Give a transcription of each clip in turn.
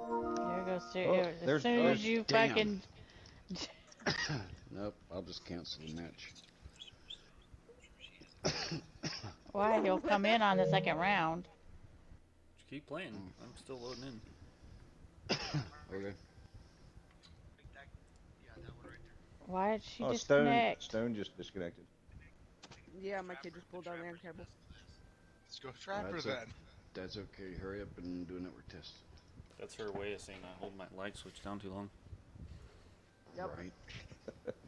There goes Oh, as soon as you damn. fucking. Nope, I'll just cancel the match. Why? He'll come in on the second round. Just keep playing. I'm still loading in. Okay. Why did she Oh, Stone disconnect? Stone just disconnected. Yeah, my kid just pulled our LAN cable. Let's go Trapper That's a then. That's okay. Hurry up and do a network test. That's her way of saying I hold my light switch down too long. Yep. Right.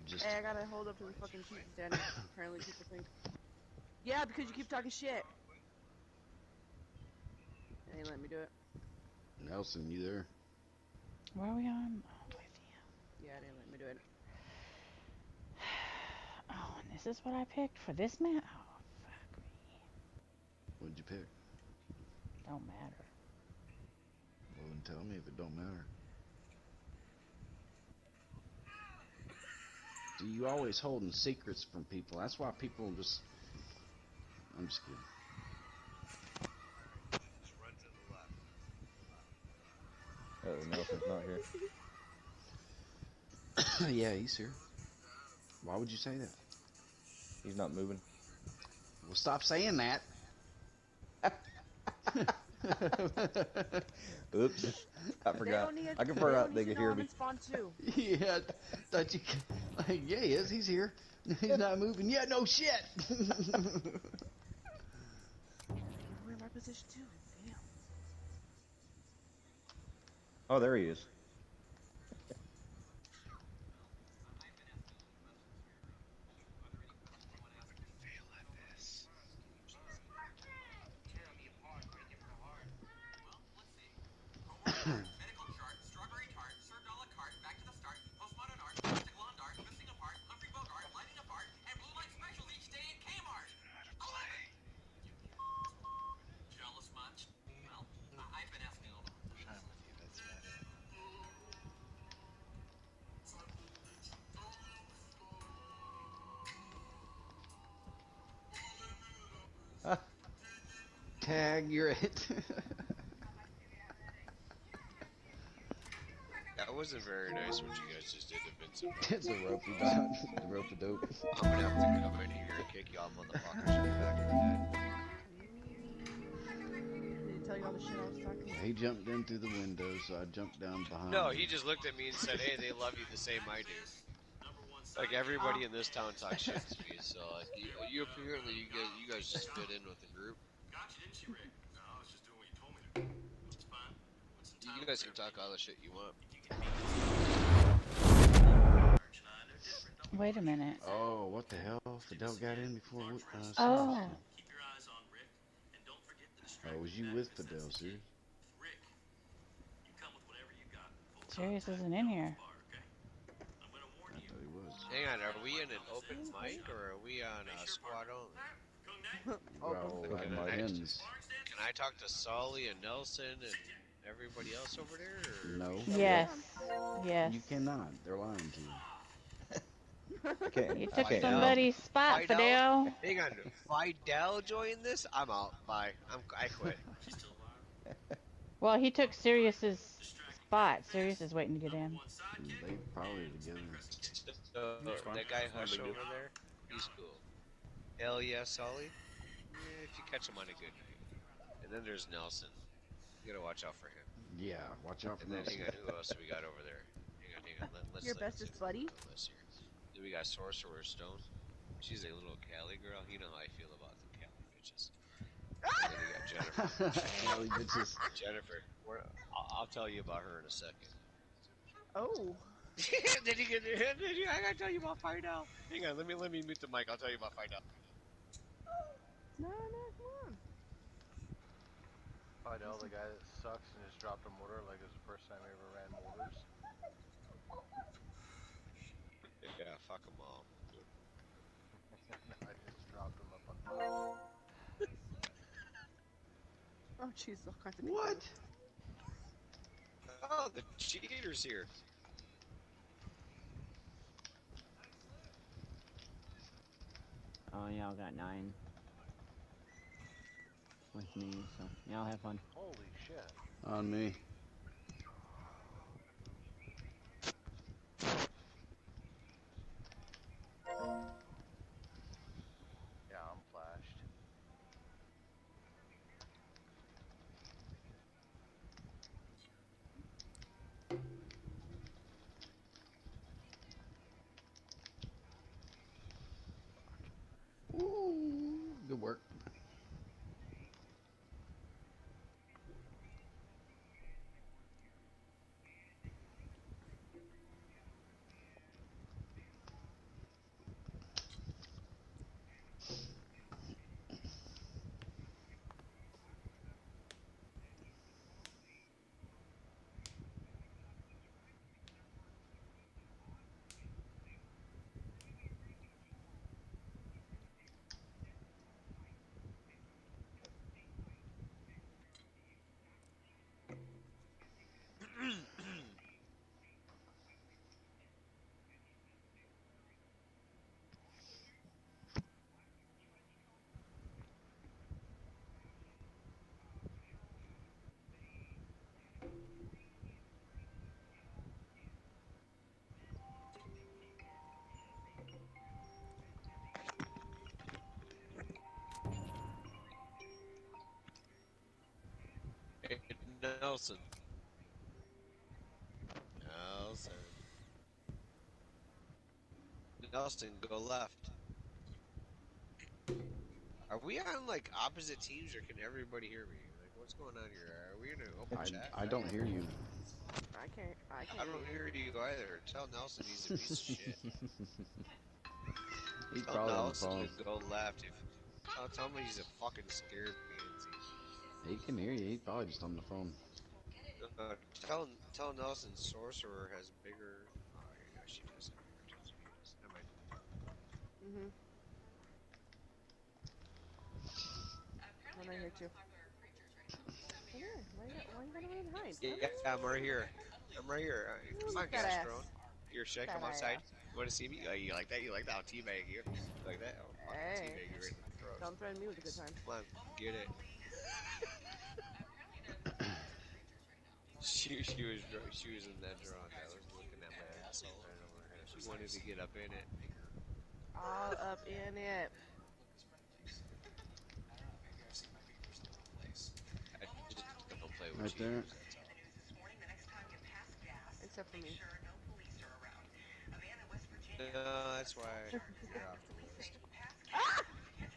Just Hey, I gotta hold up to the fucking pizza stand. Apparently people think. Yeah, because you keep talking shit. They ain't let me do it. Nelson, you there? Where are we on? Oh, with you. Yeah, they didn't let me do it. Oh, and this is what I picked for this map? Oh, fuck me. What'd you pick? Don't matter. Well, then tell me if it don't matter. See, you always holding secrets from people. That's why people just... I'm just kidding. Oh, Nelson's not here. Yeah, he's here. Why would you say that? He's not moving. Well, stop saying that. Oops. I They forgot. don't need, I can figure out they can can hear me. Spawn too. Yeah, thought you could, like, yeah, he is. He's here. He's not moving. Yeah, no shit. We're in my position too. Damn. Oh, there he is. Tag, you're it. That wasn't very nice what you guys just did to Vincent. It's a rope dot. The rope of dope. I'm gonna have to come in here and kick y'all motherfuckers in the back of the head. Did he tell you all the shit I was talking about? He jumped in through the window, so I jumped down behind No, him. he just looked at me and said, "Hey, they love you the same I do." Like everybody in this town talks shit to me, so like you apparently you guys just fit in with the group. You guys can talk all the shit you want. Wait a minute. Oh, what the hell? Fidel got in before Oh. Oh, was you with Fidel, Sirius? Sirius isn't in here. I thought he was. Hang on, are we in an open mic or are we on a squad only? Well, Open my mic. ends. Can I talk to Solly and Nelson and everybody else over there? Or? No. Yes. Yes. You cannot. They're lying to you. I can't. You I took can't. somebody's spot, Fidel? Fidel. Hang on, Fidel joined this? I'm out. Bye. I quit. Well, he took Sirius's spot. Sirius is waiting to get in. They probably together. So, That's fine. that guy That's Hush no big over there, he's cool. Hell yeah, Solly. If you catch him on a good night. And then there's Nelson. You gotta watch out for him. Yeah, watch out for And then Nelson. hang on, who else do we got over there? Hang on. Let's Your let's bestest go buddy? down the list here. Then we got Sorcerer Stone. She's a little Cali girl. You know how I feel about the Cali bitches. And then we got Jennifer. Cali bitches. Jennifer. I'll tell you about her in a second. Oh. Then I gotta tell you about Fidel. Hang on, let me mute the mic. I'll tell you about Fidel. No, come on. Fidel, the guy that sucks and just dropped a mortar like it was the first time he ever ran mortars. Yeah, fuck them all. I just dropped him up on top. Oh, jeez, all kinds of What? Oh, the cheater's here. Oh yeah, I got 9 with me, so yeah, I'll have fun. Holy shit. On me. Yeah, I'm flashed. Ooh, good work. Nelson. Nelson. Nelson, go left. Are we on like opposite teams, or can everybody hear me? Like, what's going on here? Are we in an open chat? I don't hear you. I can't. I don't hear you either. Tell Nelson he's a piece of shit. He's Tell probably on the Nelson phone. to go left. Tell him he's a fucking scared pansy. He can hear you. He's probably just on the phone. Tell Nelson Sorcerer has bigger. Oh, yeah, she does have bigger tits than he does. Never mind. Mhm. I'm right here too. Come here. Why you gotta run behind? Yeah, I'm right here. I'm right here. Come on, Fat ass. Gastron. You're sick. Come Fat outside. ass. You want to see me? You like that? You like that? I'll teabag you. You like that? I'll fucking Hey. teabag you right in the throat. Don't threaten me with a good time. Come on, get it. She was in that drunk. I was looking at my asshole. She wanted to get up in it. All up in it. I just don't play with Right there. cheaters, that's all. Except for me. No, that's why you're off the list. Ah!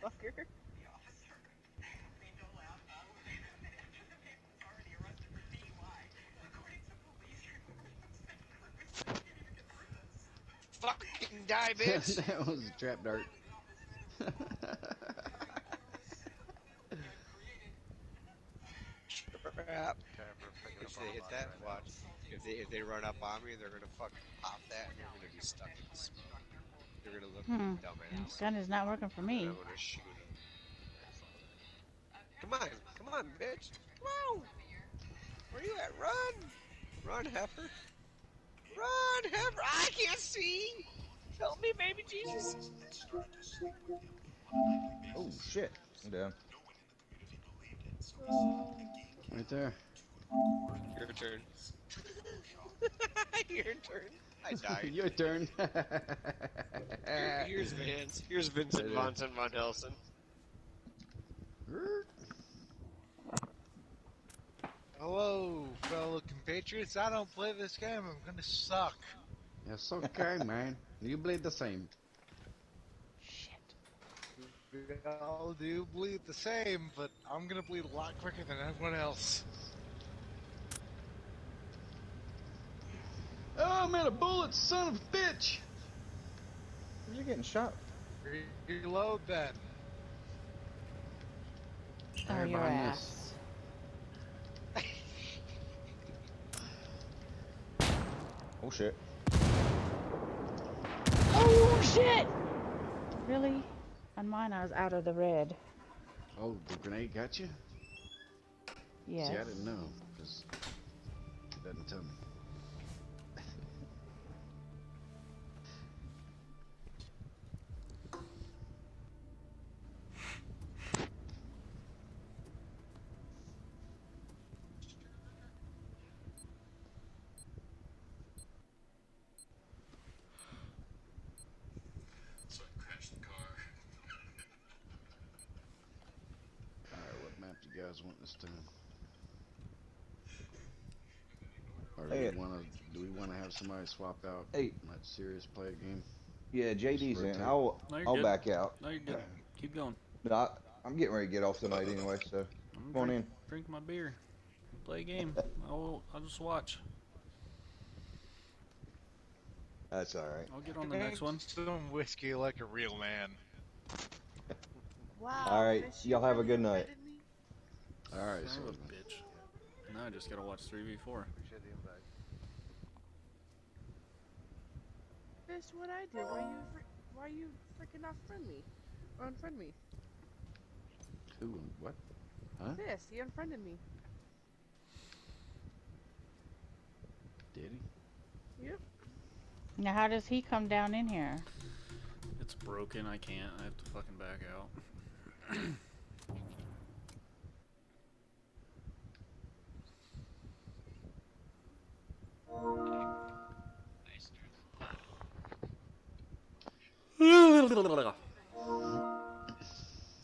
Fucker. Fucking die, bitch! That was a trap dart. Crap. Okay, for picking If up they on hit mine that, right watch. If they run up on me, they're gonna fucking pop that, and they're gonna be stuck in the smoke. They're gonna look like a dumbass. Gun is not working for And me. I'm gonna shoot them. Come on, bitch! Come on! Where you at? Run, heifer! Run, heifer! I can't see. Help me, baby Jesus! Oh shit. I'm down. Right there. Your turn. Your turn. I died. Your turn. Here's Vance. Here's Vincent Von Helsing. Hello, fellow compatriots. I don't play this game. I'm gonna suck. It's okay, man. You bleed the same. Shit. We all do bleed the same, but I'm gonna bleed a lot quicker than everyone else. Oh, I'm out of bullets, son of a bitch! Where's you getting shot? Reload then. Oh, Right your behind ass. Oh shit. Oh shit! Really? On mine, I was out of the red. Oh, the grenade got you? Yes. See, I didn't know, because it doesn't tell me. Alright, what map do you guys want this time? Or Hey, do we wanna have somebody swap out? Hey. Let Sirius play a game? Yeah, JD's in. rotate. I'll No, you're I'll good. back out. No, you're good. Keep going. No, I'm getting ready to get off tonight anyway, so I'm come on in. drink my beer. Play a game. I'll just watch. That's all right. I'll get on the next one. Some whiskey like a real man. Wow. All right, Fish, you y'all have a really good night. offended me? Alright, Son so of a bitch. Now I just gotta watch 3v4. Appreciate the invite. Fish, what I do? Why you freaking not friend me? Or unfriend me? who and what? Huh? Fish, he unfriended me. Did he? Yep. Now, how does he come down in here? It's broken. I can't. I have to fucking back out.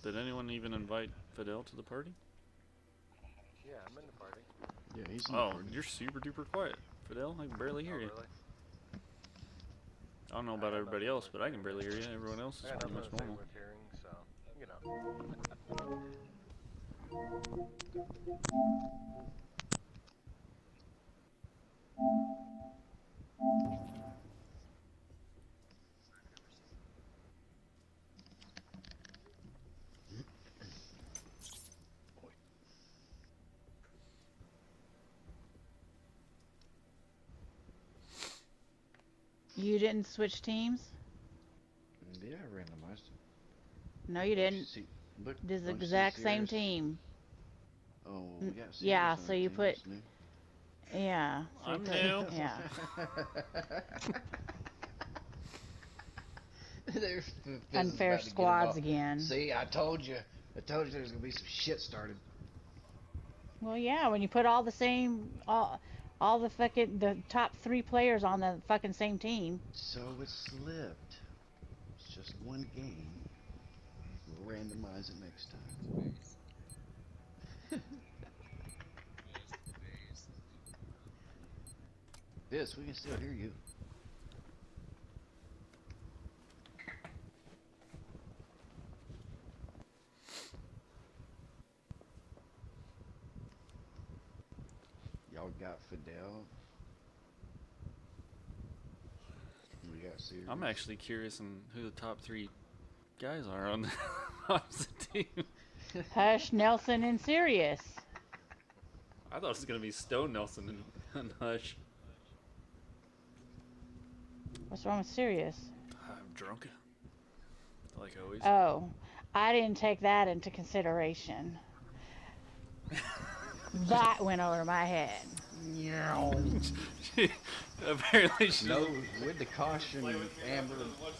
Did anyone even invite Fidel to the party? Yeah, I'm in the party. Yeah, he's in Oh, the you're super duper quiet, Fidel. I can barely hear you. Really? I don't know about everybody else, but I can barely hear you. Everyone else is I got pretty nothing much to say normal. with hearing, so you know. You didn't switch teams? Yeah, I randomized it. No, you didn't. See, look, This is the don't you see exact same Sirius? team. Oh, N- we got Sirius yeah, on so our you team, put- that's new. Yeah. So you I'm put- new. Yeah. There's Unfair squads again. See, I told you. I told you there's gonna be some shit started. Well, yeah, when you put all the same, all the top 3 players on the fucking same team. So it slipped. It's just one game. We'll randomize it next time. Yes, we can still hear you. Y'all got Fidel. We got Sirius. I'm actually curious on who the top 3 guys are on the opposite team. Hush, Nelson, and Sirius. I thought it was gonna be Stone Nelson and Hush. What's wrong with Sirius? I'm drunk, like always. Oh, I didn't take that into consideration. That went over my head. Apparently she. No, with the caution, Amber,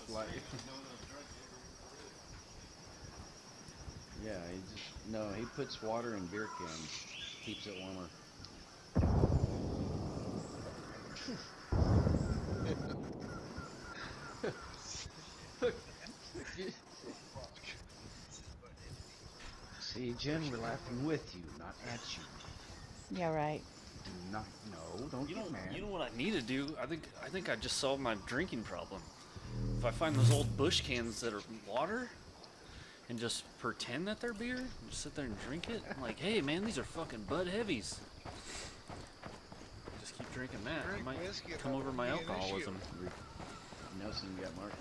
like. Yeah, he puts water in beer cans, keeps it warmer. See, Jen, we're laughing with you, not at you. Yeah, right. Do not, no, don't get mad. You know what I need to do? I think I just solved my drinking problem. If I find those old bush cans that are water and just pretend that they're beer and just sit there and drink it, I'm like, hey man, these are fucking Bud Heavies. Just keep drinking that. I Drink might whiskey and come over my that'll be an issue. alcoholism. Nelson, you got Mark?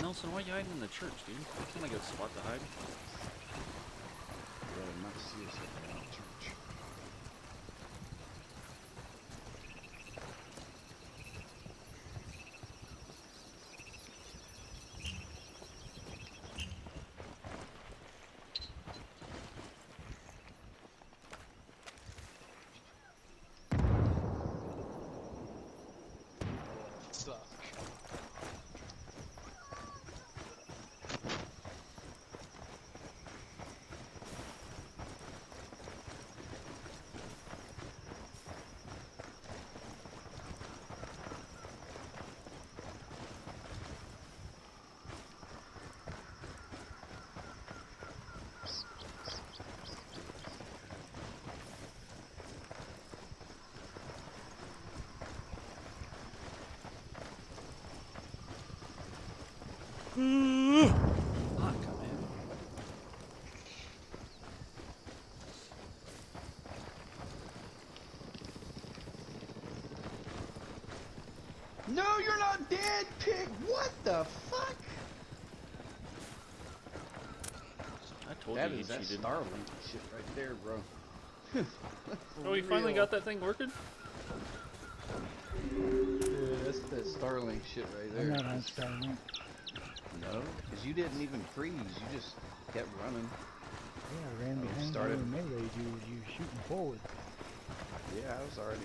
Nelson, why are you hiding in the church, dude? Can't I get a spot to hide? Rather not see us at the church. Suck. Fuck, man. No, you're not dead, pig! What the fuck? I told That you is he that cheated. Starlink shit right there, bro. Oh, you finally got that thing working? Yeah, that's that Starlink shit right there. I'm not on Starlink. No, because you didn't even freeze. You just kept running. Yeah, I ran behind started- you and melee you shooting forward. Yeah, I was already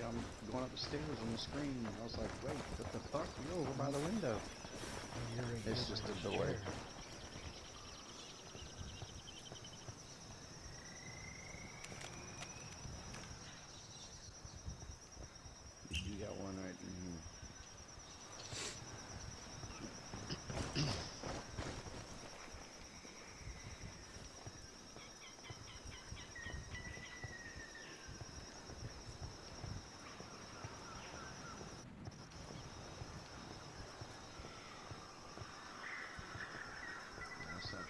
going up the stairs on the screen. I was like, wait, what the fuck? You're over by the window. And you're right It's there just by a the delay. chair. You got one right in here.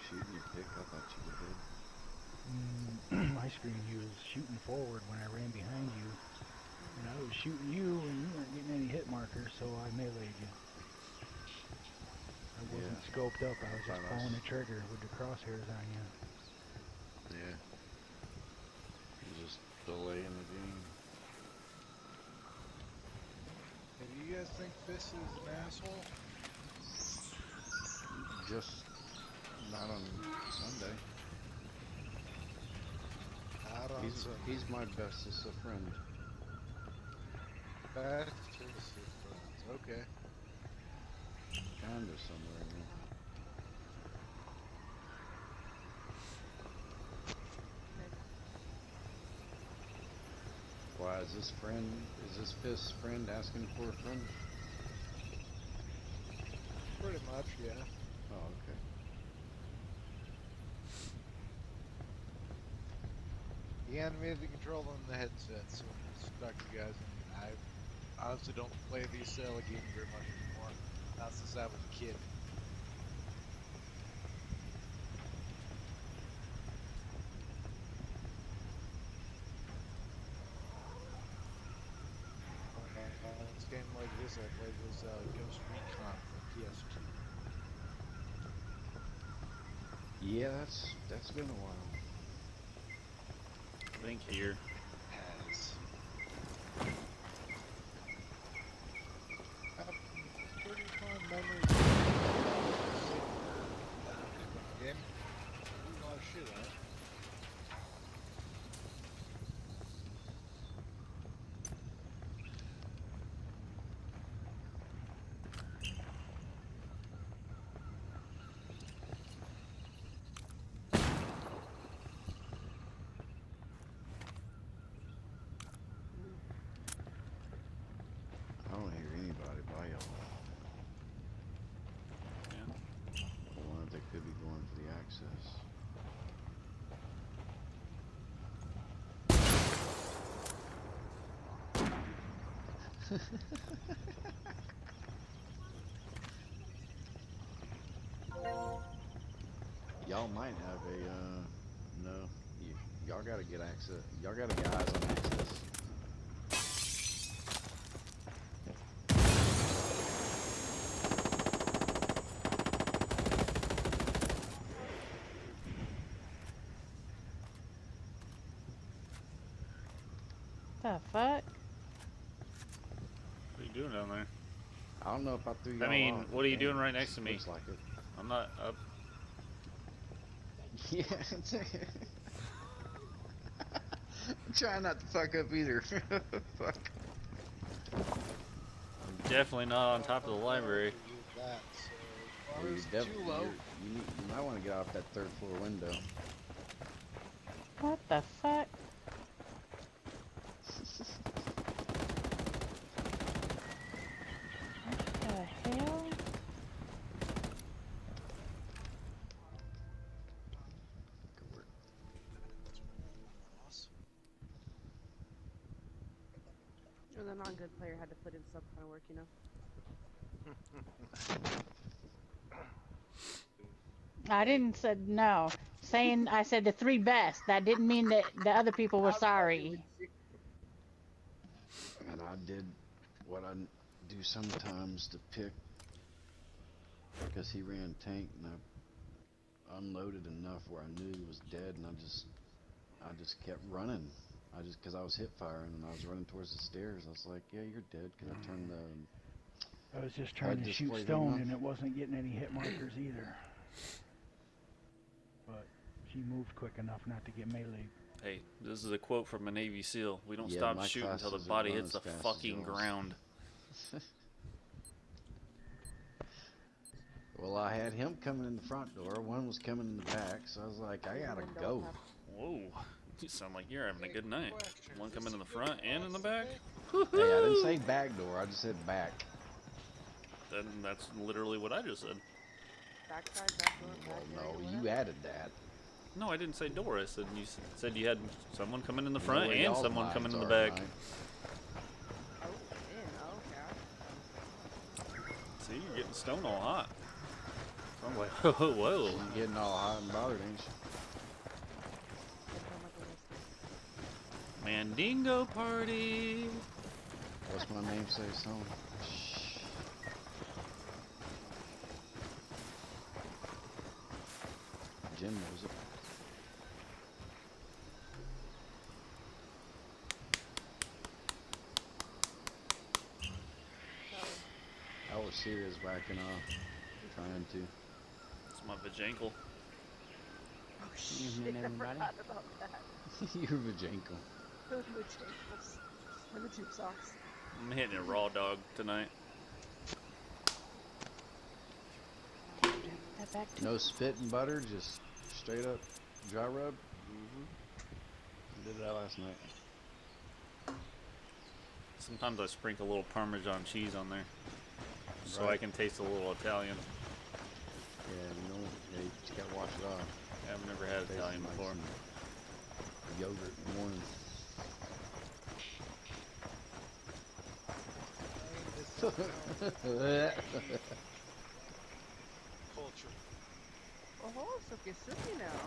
shooting your pick? I thought you were dead. My screen, you was shooting forward when I ran behind you. And I was shooting you, and you weren't getting any hit markers, so I meleeed you. I wasn't scoped up, I was just pulling the trigger with the crosshairs on you. Yeah. You're just delaying the game. Hey, do you guys think Fist is an asshole? Just not on Sunday. Not on Sunday. He's my bestest of friend. That's just friends. Okay. Kinda somewhere in there. Why is this Fist's friend asking for a friend? Pretty much, yeah. Oh, okay. He animated the controller on the headset, so I'm stuck, you guys. And I honestly don't play these style of games very much anymore. Not since I was a kid. This game like this, I played this Ghost Recon for PS2. Yeah, that's been a while. I think here. Has. I have pretty fond memories of game. Doing a lot of shit on it. I don't hear anybody by y'all. Yeah. I wonder if they could be going for the access. Y'all might have a, no, y'all gotta get access. Y'all gotta get eyes on access. The fuck? What are you doing down there? I don't know if I threw y'all I mean, off. what are you Okay, doing right next to me? Looks like it. I'm not up. Yeah, I'm trying not to fuck up either. Fuck. I'm definitely not on top of the library. That, so, Well, as long as it's too low. You might want to get off that third floor window. What the fuck? What the hell? Good work. Or the non-good player had to put in some kind of work, you know? I didn't said no. Saying I said the three best. That didn't mean that the other people were sorry. And I did what I do sometimes to pick, because he ran tank, and I unloaded enough where I knew he was dead, and I just kept running. Because I was hip firing and I was running towards the stairs. I was like, yeah, you're dead, because I turned the. I was just trying to shoot stone, and it wasn't getting any hit markers either. But she moved quick enough not to get melee. Hey, this is a quote from a Navy SEAL. We don't Yeah, stop my shooting until the classes body run hits the as fast as fucking yours. ground. Well, I had him coming in the front door, one was coming in the back, so I was like, I gotta go. Whoa, you sound like you're having a good night. One coming in the front and in the back? Hey, I didn't say back door, I just said back. Then that's literally what I just said. Backside, back door, Well, back no, area, you whatever. added that. No, I didn't say door. I said you said you had someone coming in the front Where and y'all's someone coming in the lines are, back. right? Oh, man, okay. See, you're getting stone all hot. I'm like, whoa. You getting all hot and bothered, ain't you? Mandingo party. What's my namesake song? Jim knows it. Our serious whacking off. Trying to. It's my vajankle. Oh shit, Evening, I everybody. forgot about that. Your vajankle. Those ankles. And the tube socks. I'm hitting a raw dog tonight. That back to No spit and butter, just straight up dry rub. Did that last night. Sometimes I sprinkle a little Parmesan cheese on there, so I Right. can taste a little Italian. Yeah, you just gotta wash it off. I've never had Tastes Italian like before. some yogurt in the morning. Culture. Oh, so que sushi now.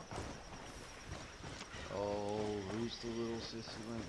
Oh, who's the little sissy lady?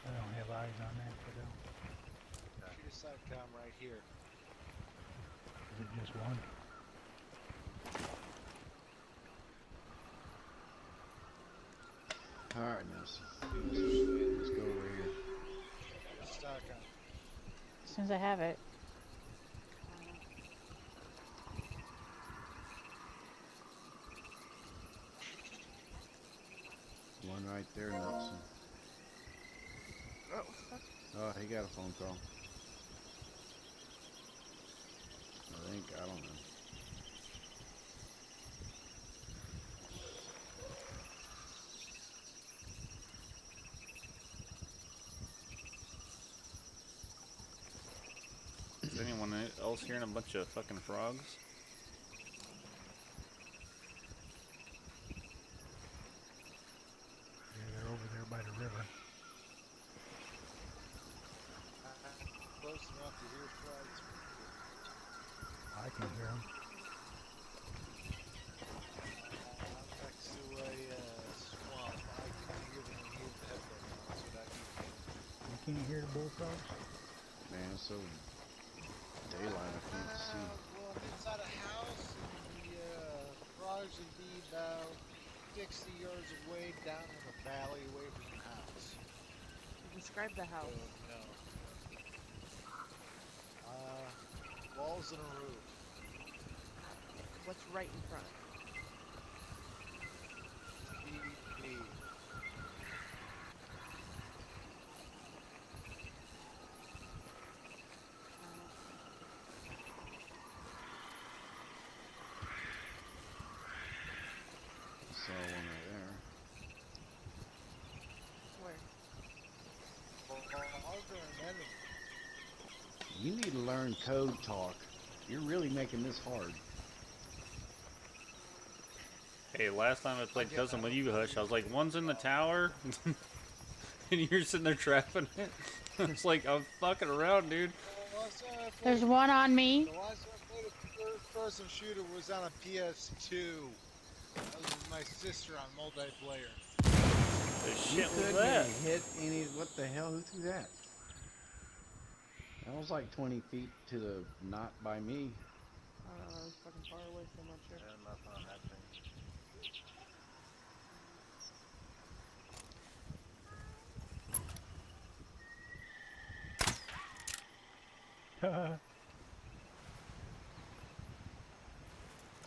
I don't have eyes on that kiddo. Shoot a sidecom right here. Is it just one? Alright, Nelson. Let's go over here. Sidecom. as soon as I have it. One right there, Nelson. Oh, fuck. Oh, he got a phone call. I don't know. Is anyone else hearing a bunch of fucking frogs? Yeah, they're over there by the river. Close enough to hear frogs. I can hear them. I'm next to a swamp. I can hear them when you hit the headphones on, so that You can't hear the bullfrogs? Man, it's so daylight, I can't see. Well, I'm inside a house, and the frogs would be about 60 yards away down in the valley away from the house. Describe the So, house. no. Walls and a roof. What's right in front? BB. Saw one right there. Where? Frogs are an enemy. You need to learn code talk. You're really making this hard. Hey, last time I played Cousin with you, Hush, I was like, one's in the tower, and you're sitting there trapping it. It's like, I'm fucking around, dude. The last time I played, There's one on me. the last time I played a first-person shooter was on a PS2. That was with my sister on multiplayer. The shit was Couldn't that? hit any. What the hell? Who threw that? That was like 20 feet to the not by me. I was fucking far away, so I'm not sure. And nothing on that thing.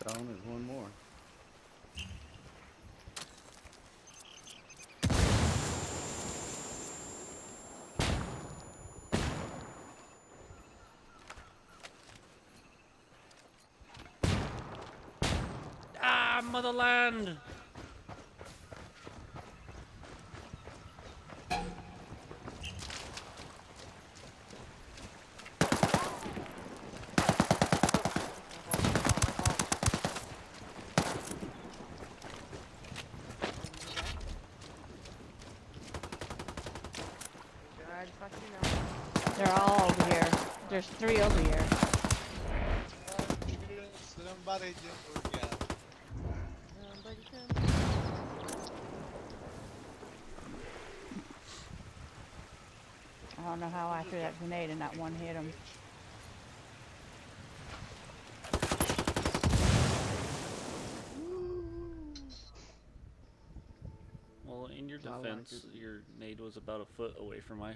Down, there's one more. motherland! God, fuck you know. They're all over here. There's 3 over here. Somebody just forgot. Somebody come. I don't know how I threw that grenade and not one hit him. Well, in your I like defense, it. your nade was about a foot away from my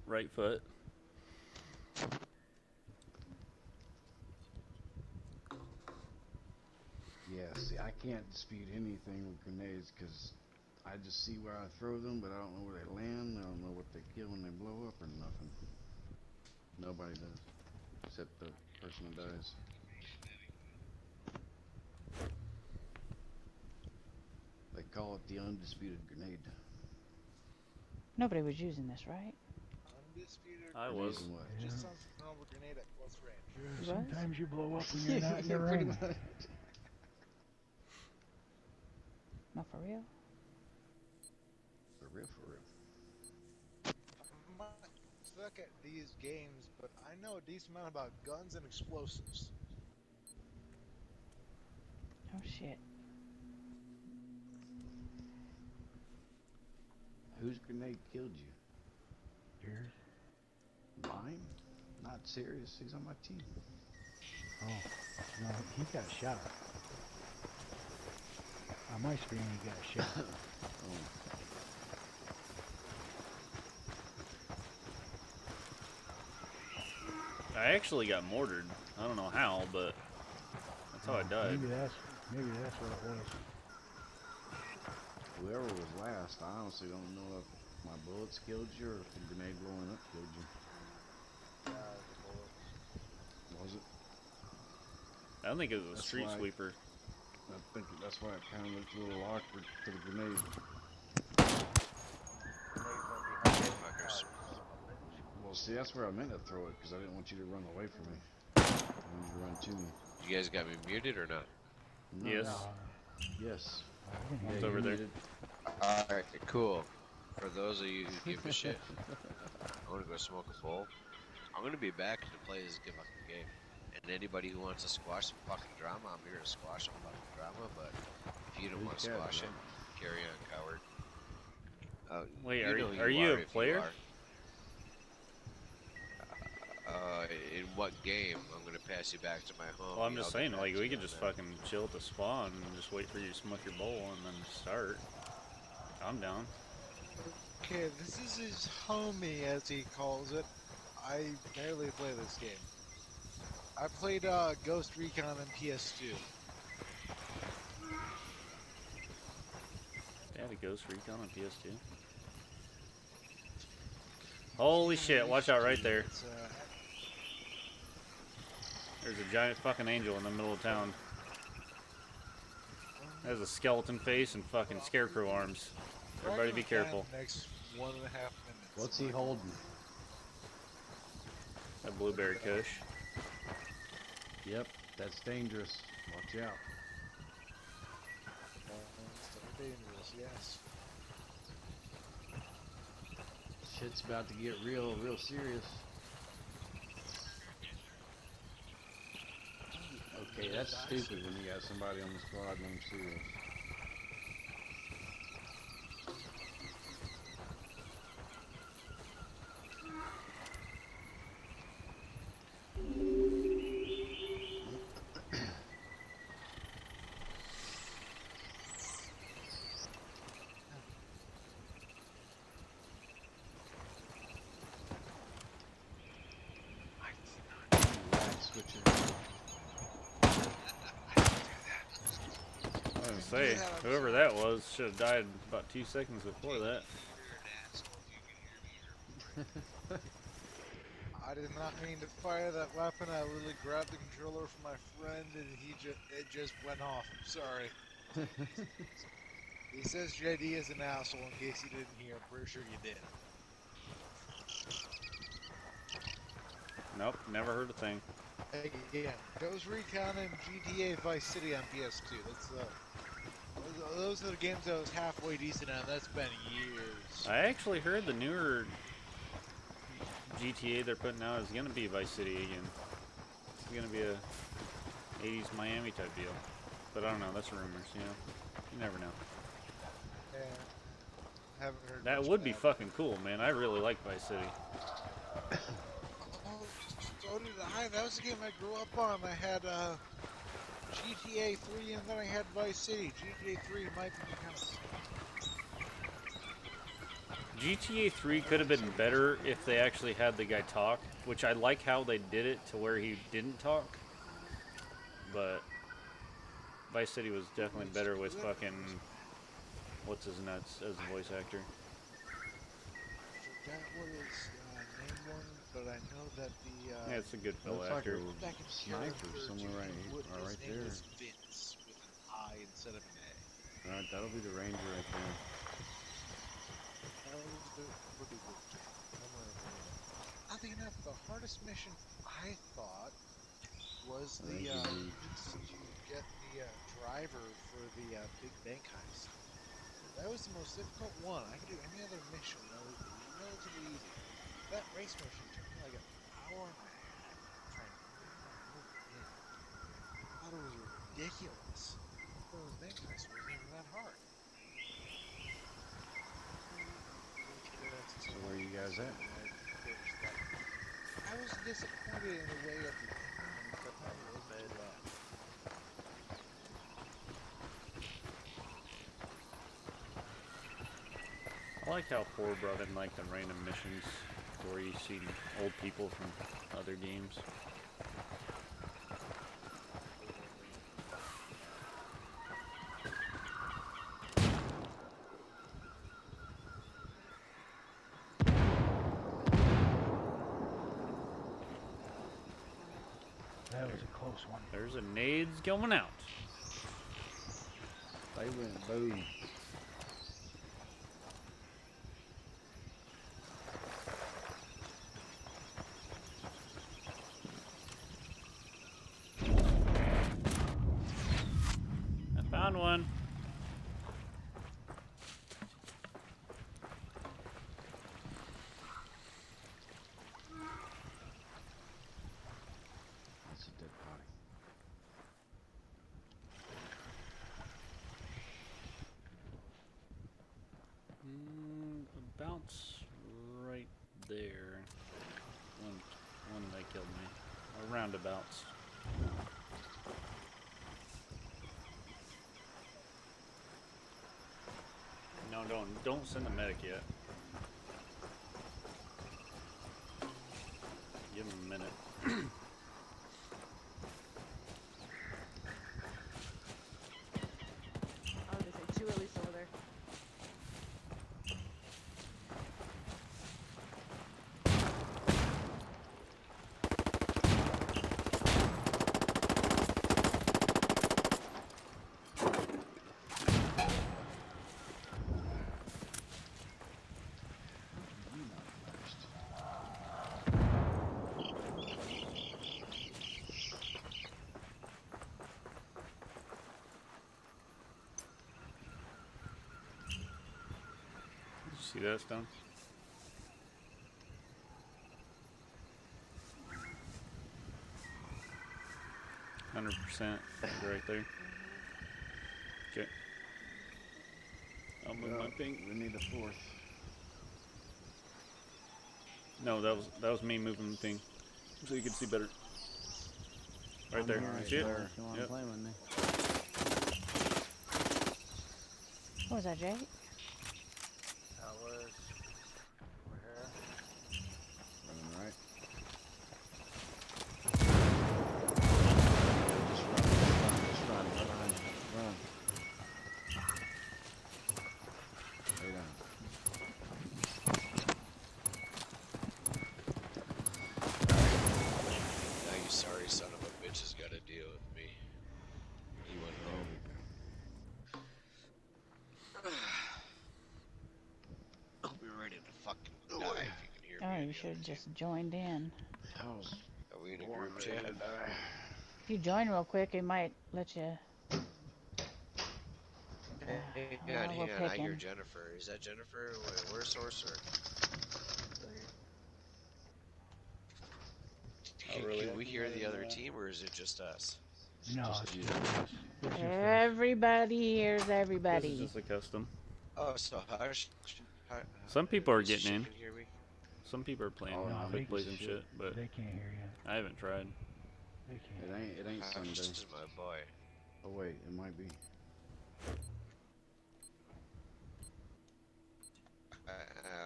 right foot. Yeah, see, I can't dispute anything with grenades because I just see where I throw them, but I don't know where they land. I don't know what they kill when they blow up or nothing. Nobody does, except the person who dies. They call it the undisputed grenade. Nobody was using this, right? Undisputed. I Grenades was. and what? It just Yeah. sounds like a normal grenade at close range. Yeah, Was? sometimes you blow up when you're not in Yeah, the pretty ring. much. No, for real? For real, for real. I might suck at these games, but I know a decent amount about guns and explosives. Oh shit. Whose grenade killed you? Yours? Mine? Not serious. He's on my team. Oh, no, he got shot. On my screen, he got shot. Oh. I actually got mortared. I don't know how, but that's how I died. Maybe that's what it was. Whoever was last, I honestly don't know if my bullets killed you or if the grenade blowing up killed you. Was it? I think it was a That's street why- sweeper. I think that's why it kind of looked a little awkward for the grenade. Fuckers. Well, see, that's where I meant to throw it because I didn't want you to run away from me. I wanted you to run to me. You guys got me muted or not? No, Yes. Yes. Yeah, It's over there. Alright, cool. For those of you who give a shit, I'm gonna go smoke a bowl. I'm gonna be back to play this good fucking game. And anybody who wants to squash some fucking drama, I'm here to squash some fucking drama, but if you don't want to squash it, carry on, coward. Wait, you know who are you a if player? In what game? I'm gonna pass you back to my home. Well, I'm just I'll get saying, back like, to we you could on just that. fucking chill at the spawn and just wait for you to smoke your bowl and then start. I'm down. Okay, this is his homie, as he calls it. I barely play this game. I played Ghost Recon on PS2. They had a Ghost Recon on PS2. Holy shit, watch out right there. It's, There's a giant fucking angel in the middle of town. Has a skeleton face and fucking scarecrow arms. Everybody be careful. Next 1.5 minutes. What's he holding? A blueberry kush. Yep, that's dangerous. Watch out. So dangerous, yes. Shit's about to get real serious. Okay, that's stupid when you got somebody on the squad named Serious. Switcher. I was gonna say, whoever that was should have died about 2 seconds before that. I did not mean to fire that weapon. I literally grabbed the controller from my friend and it just went off. I'm sorry. He says JD is an asshole in case you didn't hear. I'm pretty sure you did. Nope, never heard a thing. Again, Ghost Recon and GTA Vice City on PS2. That's those are the games I was halfway decent at. That's been years. I actually heard the newer GTA they're putting out is gonna be Vice City again. It's gonna be a 80s Miami type deal. But I don't know, that's rumors, you know. You never know. Yeah, haven't heard. That much would be about it. fucking cool, man. I really like Vice City. Oh, so did I. That was the game I grew up on. I had GTA 3 and then I had Vice City. GTA 3 might be kind of. GTA 3 could have been better if they actually had the guy talk, which I like how they did it to where he didn't talk. But Vice City was definitely better with fucking what's his nuts as a voice actor. Forgot what his name was, but I know that the. Yeah, it's a good fellow Looks like actor. a Back in sniper character, somewhere right his name there. was Vince with an I instead of an A. Alright, that'll be the ranger right there. That was the pretty good game. Oddly enough, the hardest mission I thought was I think the you need- to get the driver for the big bank heist. That was the most difficult one. I could do any other mission that was relatively easy. That race mission took me like an hour and a half trying to move in. I thought it was ridiculous. Those bank heists wasn't even that hard. So where you guys at? I was disappointed in a way at the end, but I was glad. I like how 4 brought in like the random missions where you see old people from other games. That was a close one. There's a nades going out. They went boom. I found one. That's a dead body. About right there. One they killed me. Or roundabouts. No, don't send the medic yet. Give him a minute. I was gonna say 2 at least over there. You know first. Did you see that stone? %, right there. Okay. I'll move my ping. We need a fourth. No, that was me moving the ping, so you can see better. Right there. Right See it? there. If you want to Yep. play with me. What was that, Jay? That was over here. Running right. Just run. Lay down. Now you sorry son of a bitch has got to deal with me. You went home. fucking die if you can hear me. Oh, on you the should other have team. just joined in. I was Are we in a born group ready chat? to die. If you join real quick, it might let you. Hang on, We're hang on. I hear picking. Jennifer. Is that Jennifer? Where's Sorcerer? Can we hear the other team, or is it just us? No, Just it's you. just us. It's just us. Everybody hears This everybody. is just a custom. Oh, so hush. Some people are At least getting in. you can hear me. Some people are playing Oh, No, no, they quick plays can and shit. shit, but They can't hear you. I haven't tried. They It can't. ain't Hush Sunday. is my boy. Oh wait, it might be.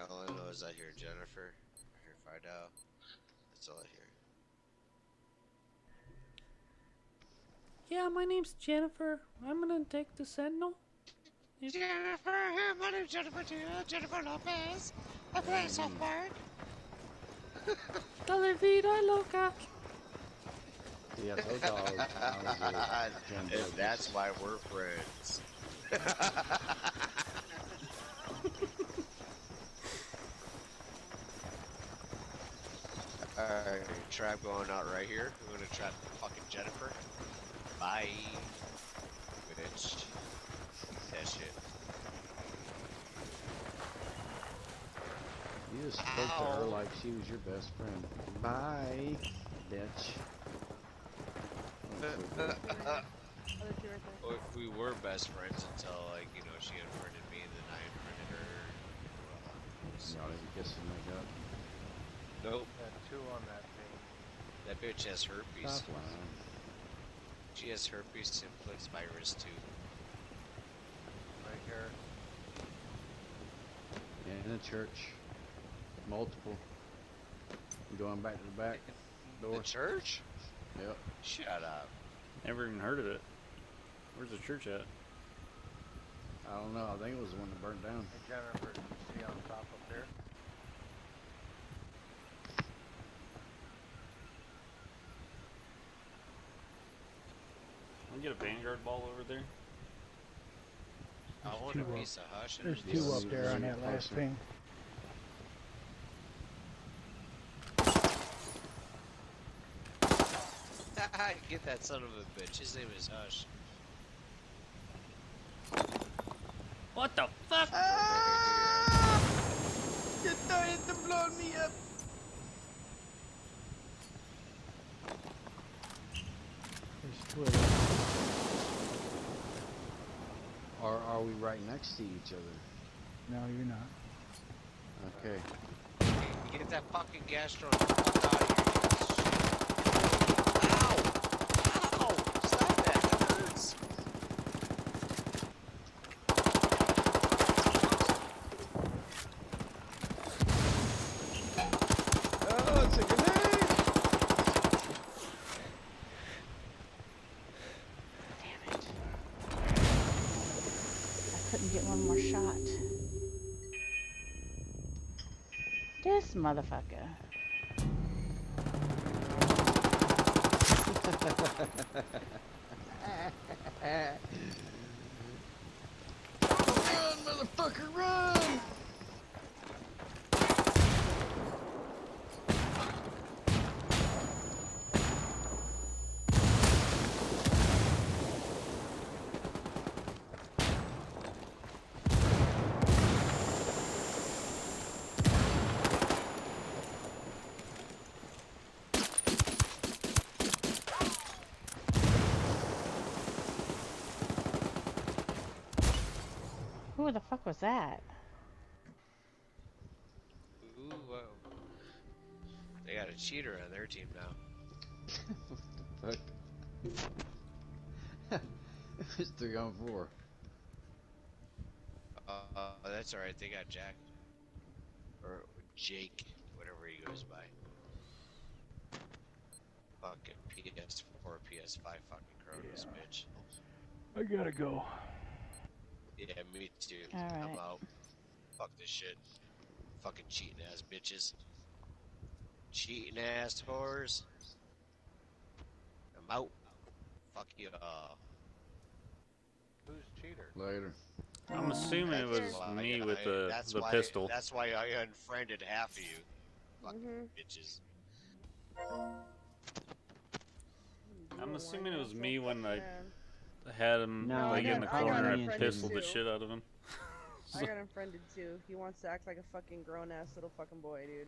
All I know is I hear Jennifer. I hear Fidel. That's all I hear. Yeah, my name's Jennifer. I'm gonna take the Sentinel. Jennifer, hey, my name's Jennifer too. Jennifer Lopez. I play South Park. Dale vida loca. Yeah, I told y'all I was Jim And Douglas. that's why we're friends. Alright, trap going out right here. We're gonna trap fucking Jennifer. Bye. Bitch. That shit. You just spoke to her like she was your best friend. Bye, bitch. Other two right there. We were best friends until, like, you know, she unfriended me and then I unfriended her. Y'all didn't kiss and make up. Nope. Got two on that thing. That bitch has herpes. Stop lying. She has herpes simplex virus too. Right here. Yeah, in the church. Multiple. Going back to the back door. The church? Yep. Shut up. Never even heard of it. Where's the church at? I don't know. I think it was the one that burnt down. Hey Jennifer, you see on top up there? Can we get a Vanguard ball over there? I There's want a two up. piece of hush. and a There's piece two of up there on that last Closer. thing. Get that son of a bitch. His name is Hush. What the fuck? You started to blow me up. There's two of them. Or are we right next to each other? No, you're not. Okay. Get that fucking gastro the fuck out of here. Ow! Ow! Stop that. That hurts. Oh, it's a grenade! Damn it. I couldn't get one more shot. This motherfucker. Run, motherfucker, run! Who the fuck was that? Ooh, whoa. They got a cheater on their team now. What the fuck? It's 3-on-4. That's alright. They got Jack. Or Jake. Whatever he goes by. Fucking PS4, PS5 fucking Kronos, bitch. I gotta go. Yeah, me too. All I'm right. out. Fuck this shit. Fucking cheating ass bitches. Cheating ass whores. I'm out. Fuck you all. Who's cheater? Later. I'm assuming it was me with the pistol. That's why I unfriended half of you. Fucking bitches. I'm assuming it was me when I Man. had him No, like in the I got corner and unfriended pistoled the too. shit out of him. I got unfriended too. He wants to act like a fucking grown ass little fucking boy, dude.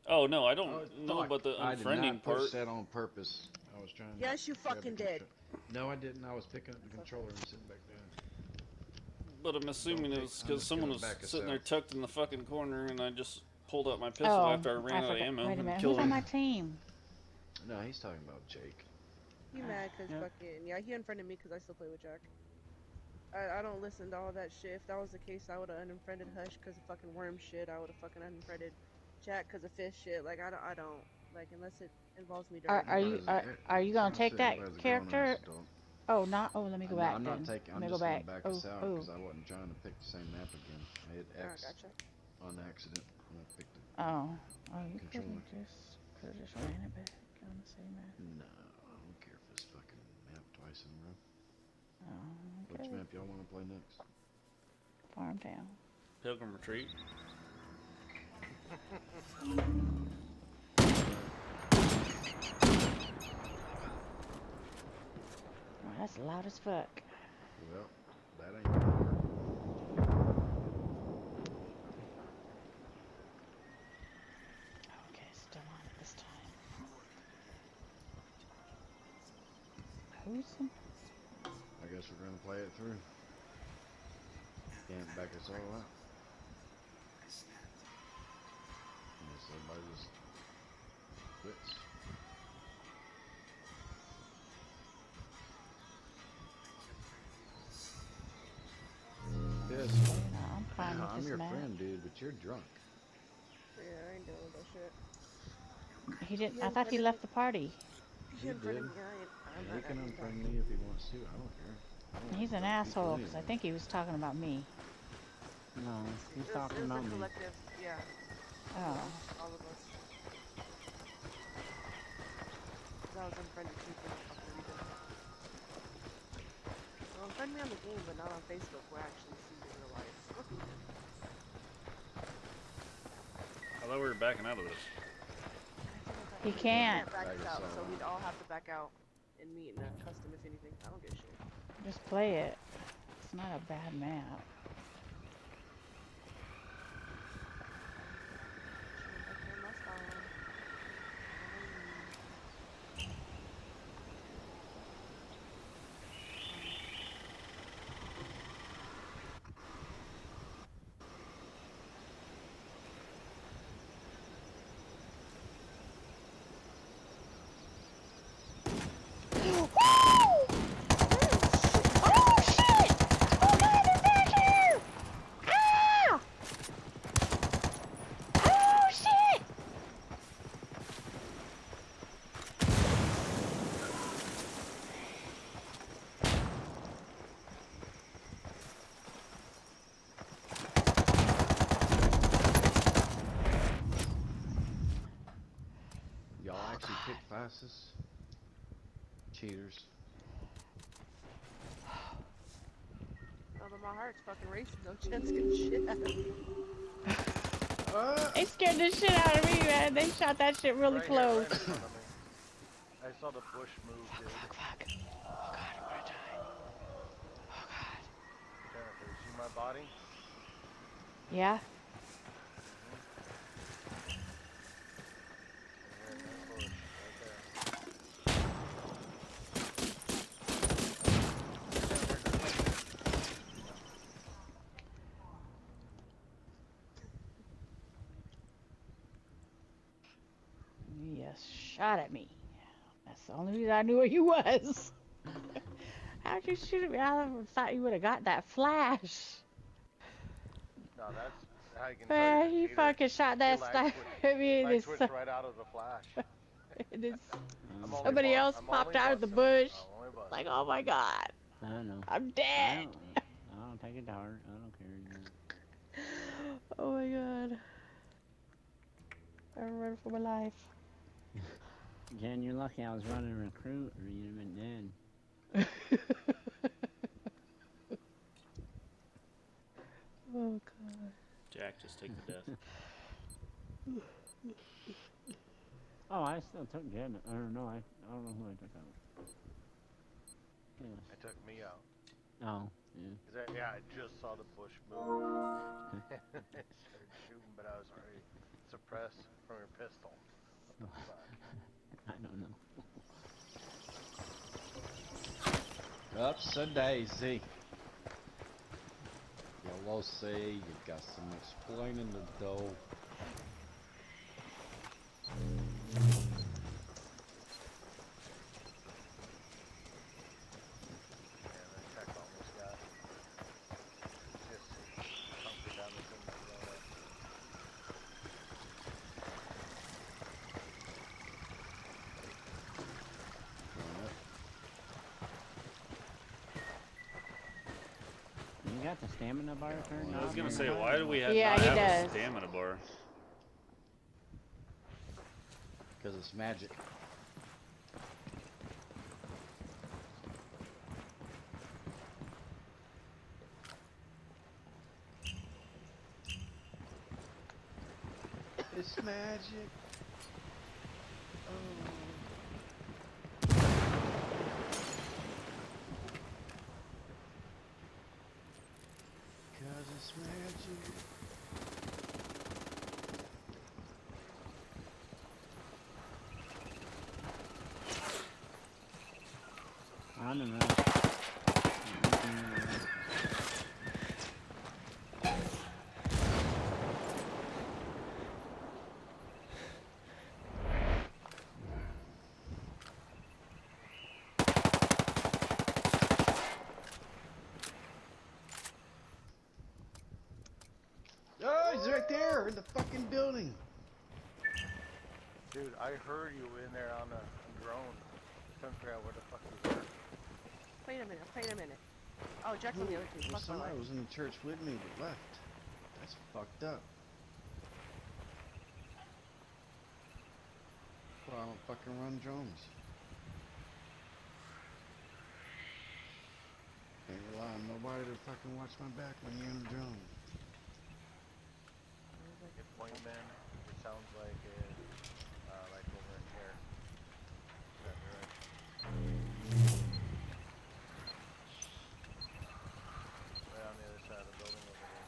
Oh no, I don't Oh, know fuck. about the I did unfriending not push part. that on purpose. I was trying to. Yes, you grab the fucking did. No, I didn't. I was picking up the controller and sitting back down. But I'm assuming it was because someone was sitting there tucked in the fucking corner, and I just pulled out my pistol Oh, after I ran out of forgot. ammo Wait a and minute. killed Who's on him. my team? No, he's talking about Jake. He mad cause Yep. fucking yeah, he unfriended me cause I still play with Jack. I don't listen to all that shit. If that was the case, I would have unfriended Hush cause of fucking worm shit. I would have fucking unfriended Jack cause of fish shit. Like I don't like unless it involves me directly. Are you gonna take that Everybody's a character? grown-ass adult. Oh, not. Oh, let me go No, back I'm then. not taking. Let I'm me go just gonna back. back Oh, us out oh. because I wasn't trying to pick the same map again. I hit X Gotcha. on accident when I picked it. Oh, you could Controller. have just ran it back on the same map. No, I don't care for this fucking map twice in a row. Oh, Which okay. map y'all want to play next? Farmtown. Pilgrim Retreat. Oh, that's loud as fuck. Well, that ain't gonna work. Okay, still on it this time. Who's in? I guess we're gonna play it through. Can't back us all out. Unless everybody just quits. Yes. I'm fine with I'm this your map. friend, dude, but you're drunk. Yeah, I ain't dealing with that shit. He didn't. He I thought he unfriended left me. the party. He unfriended did. me. I'm He not can acting unfriend tough. me if he wants to. I don't care. I don't He's like an drunk people asshole because I anyway. think he was talking about me. No, he's It talking was about a me. collective, yeah. Oh. All of us. Cause I was unfriended too for no fucking reason. So unfriend me on the game, but not on Facebook where I actually see you in real life. I thought we were backing out of this. He can't. back us Back us out, all so out. we'd all have to back out and meet in a custom if anything. I don't give a shit. Just play it. It's not a bad map. Y'all actually pick fastest? Cheaters. Although my heart's fucking racing, no chance getting shit out of me. They scared the shit out of me, man. They shot that shit really close. Right in front of me. I saw the bush move, dude. Fuck. Oh god, I'm gonna die. Oh god. Jennifer, you see my body? Yeah? Right in that bush, right there. Yes, shot at me. That's the only reason I knew where he was. How'd you shoot at me? I thought you would have got that flash. No, that's how you can tell Man, he's a he cheater. fucking shot that sniper at me and I it's twitched right out of the flash. I'm only somebody else I'm popped only out of the busting. bush. I'm only busting. Like, oh my god, I don't know. I'm dead. I don't take it to heart. I don't care anymore. Oh my god. I'm running for my life. Jen, you're lucky I was running a recruit or you'd have been dead. Jack, just take the death. Oh, I still took Janet. I don't know. I don't know who I took out. Yes. It took me out. Oh, yeah. 'Cause I just saw the bush move. It started shooting, but I was already suppressed from your pistol. What the fuck? I don't know. Ups a daisy. Yellow sea, you got some explaining to do. Man, that check almost got just hunkered down the thing that blown up. You got the stamina bar turned I was off? gonna or say, not? why do we Yeah, not he have a does. stamina bar? Because it's magic. It's magic. Oh. Cause it's magic. I don't know. Oh, he's right there in the fucking building. Dude, I heard you in there on a drone. Couldn't figure out where the fuck you were. Wait a minute. Oh, Jack's on the other team. Well, Fuck my somebody life. was in the church with me but left. That's fucked up. Well, I don't fucking run drones. Can't rely on nobody to fucking watch my back when you're in a drone. Your point, man, it sounds like it, like over in here. That direction. Right on the other side of the building over here.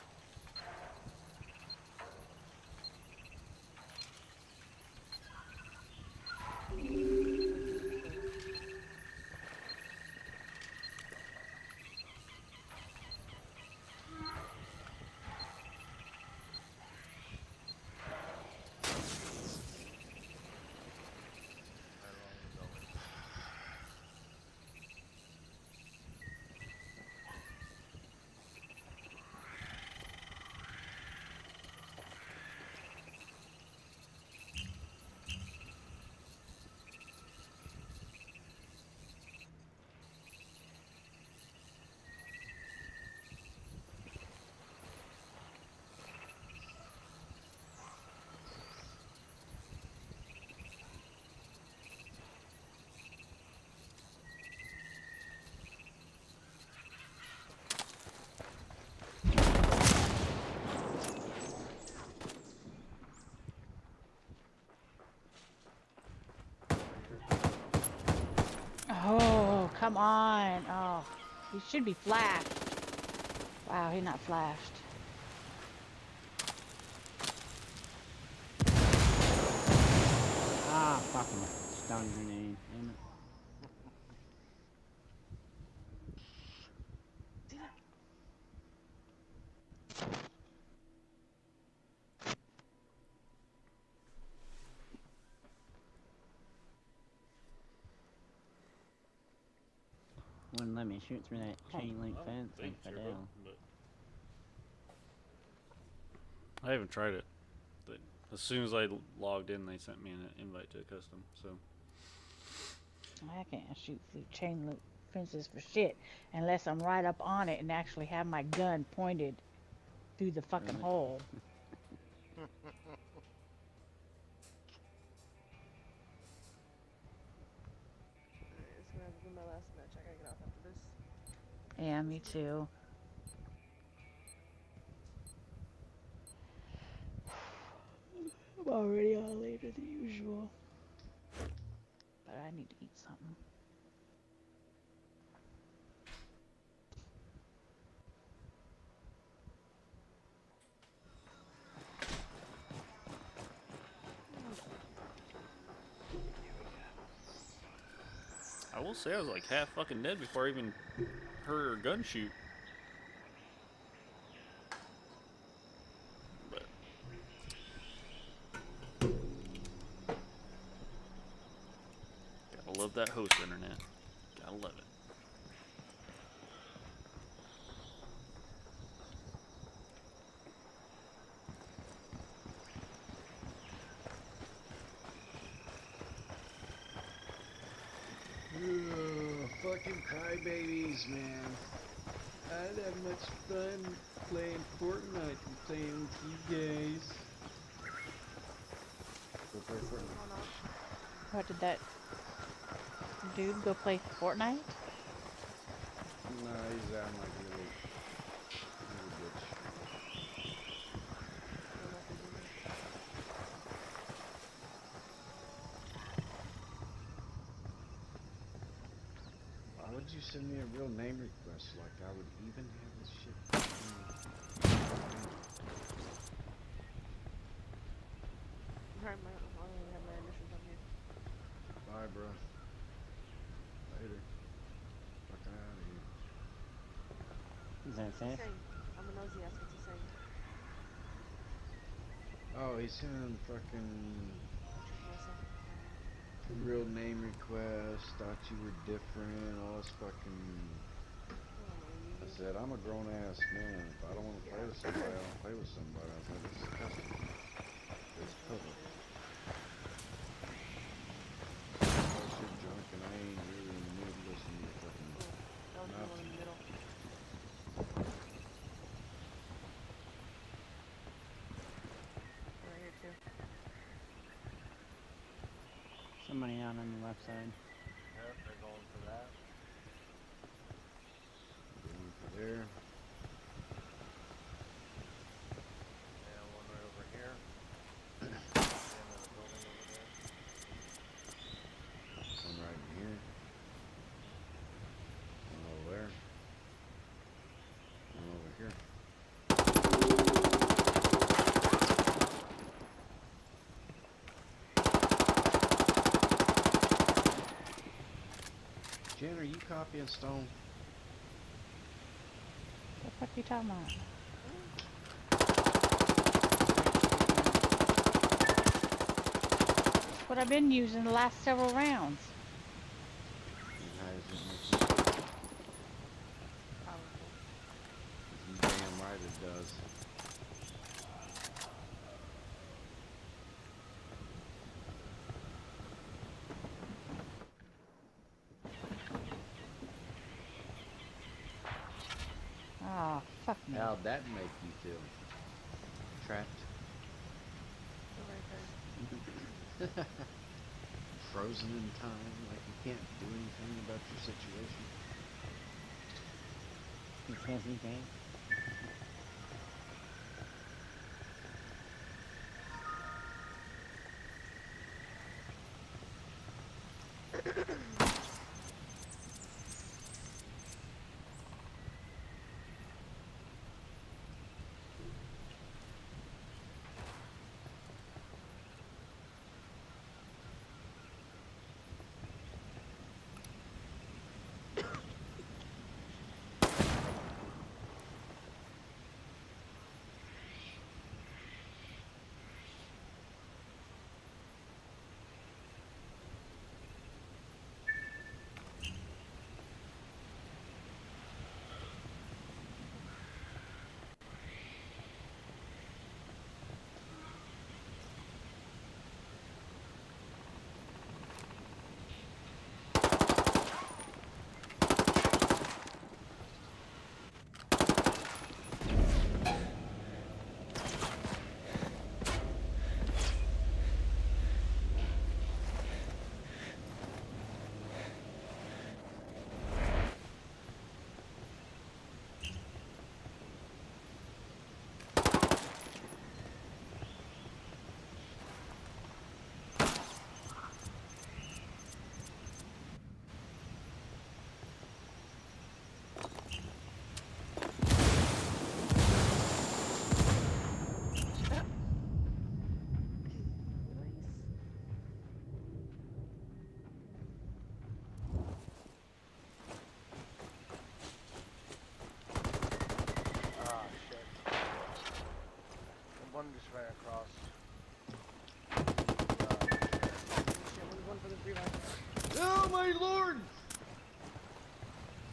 Right along the building. Oh, come on. Oh, he should be flashed. Wow, he's not flashed. Ah, fucking stun grenade. Damn it. Wouldn't let me shoot through that chain link I don't fence think like turbo, Fidel. but I haven't tried it. But as soon as I logged in, they sent me an invite to a custom. So I can't shoot through chain link fences for shit unless I'm right up on it and actually have my gun pointed through the fucking Really? hole. Alright, it's gonna have to be my last match. I gotta get off after this. Yeah, me too. already on later than usual. But I need to eat something. I will say I was like half fucking dead before I even heard her gun shoot. But gotta love that host internet. Gotta love it. Fucking crybabies, man. I didn't have much fun playing Fortnite and playing with you guys. Go play Fortnite. What did that dude go play Fortnite? Nah, he's out like a little bitch. Why would you send me a real name request like I would even have this shit? I only have my initials on here. Bye, bro. Later. Fuck out of here. Is that What's he safe? saying? I'm a nosy ass. What's he saying? Oh, he's sending fucking Melissa. real name request. Thought you were different. All this fucking. I said, I'm a grown ass man. If I don't want to play with somebody, I don't play with somebody. I was like, this is custom. It's public. Bullshit junk, and I ain't really in the mood to listen to your fucking That was the one in the middle. Right here too. Somebody out on the left side. Yep, they're going for that. going for there. And one right over here. And then the building over there. One right in here. One over there. One over here. Jen, are you copying Stone? What the fuck are you talking about? What I've been using the last several rounds. And how does it make you feel? Powerful. You damn right it does. Oh, fuck me. How'd that make you feel? Trapped? Right there. Frozen in time, like you can't do anything about your situation? Because he came.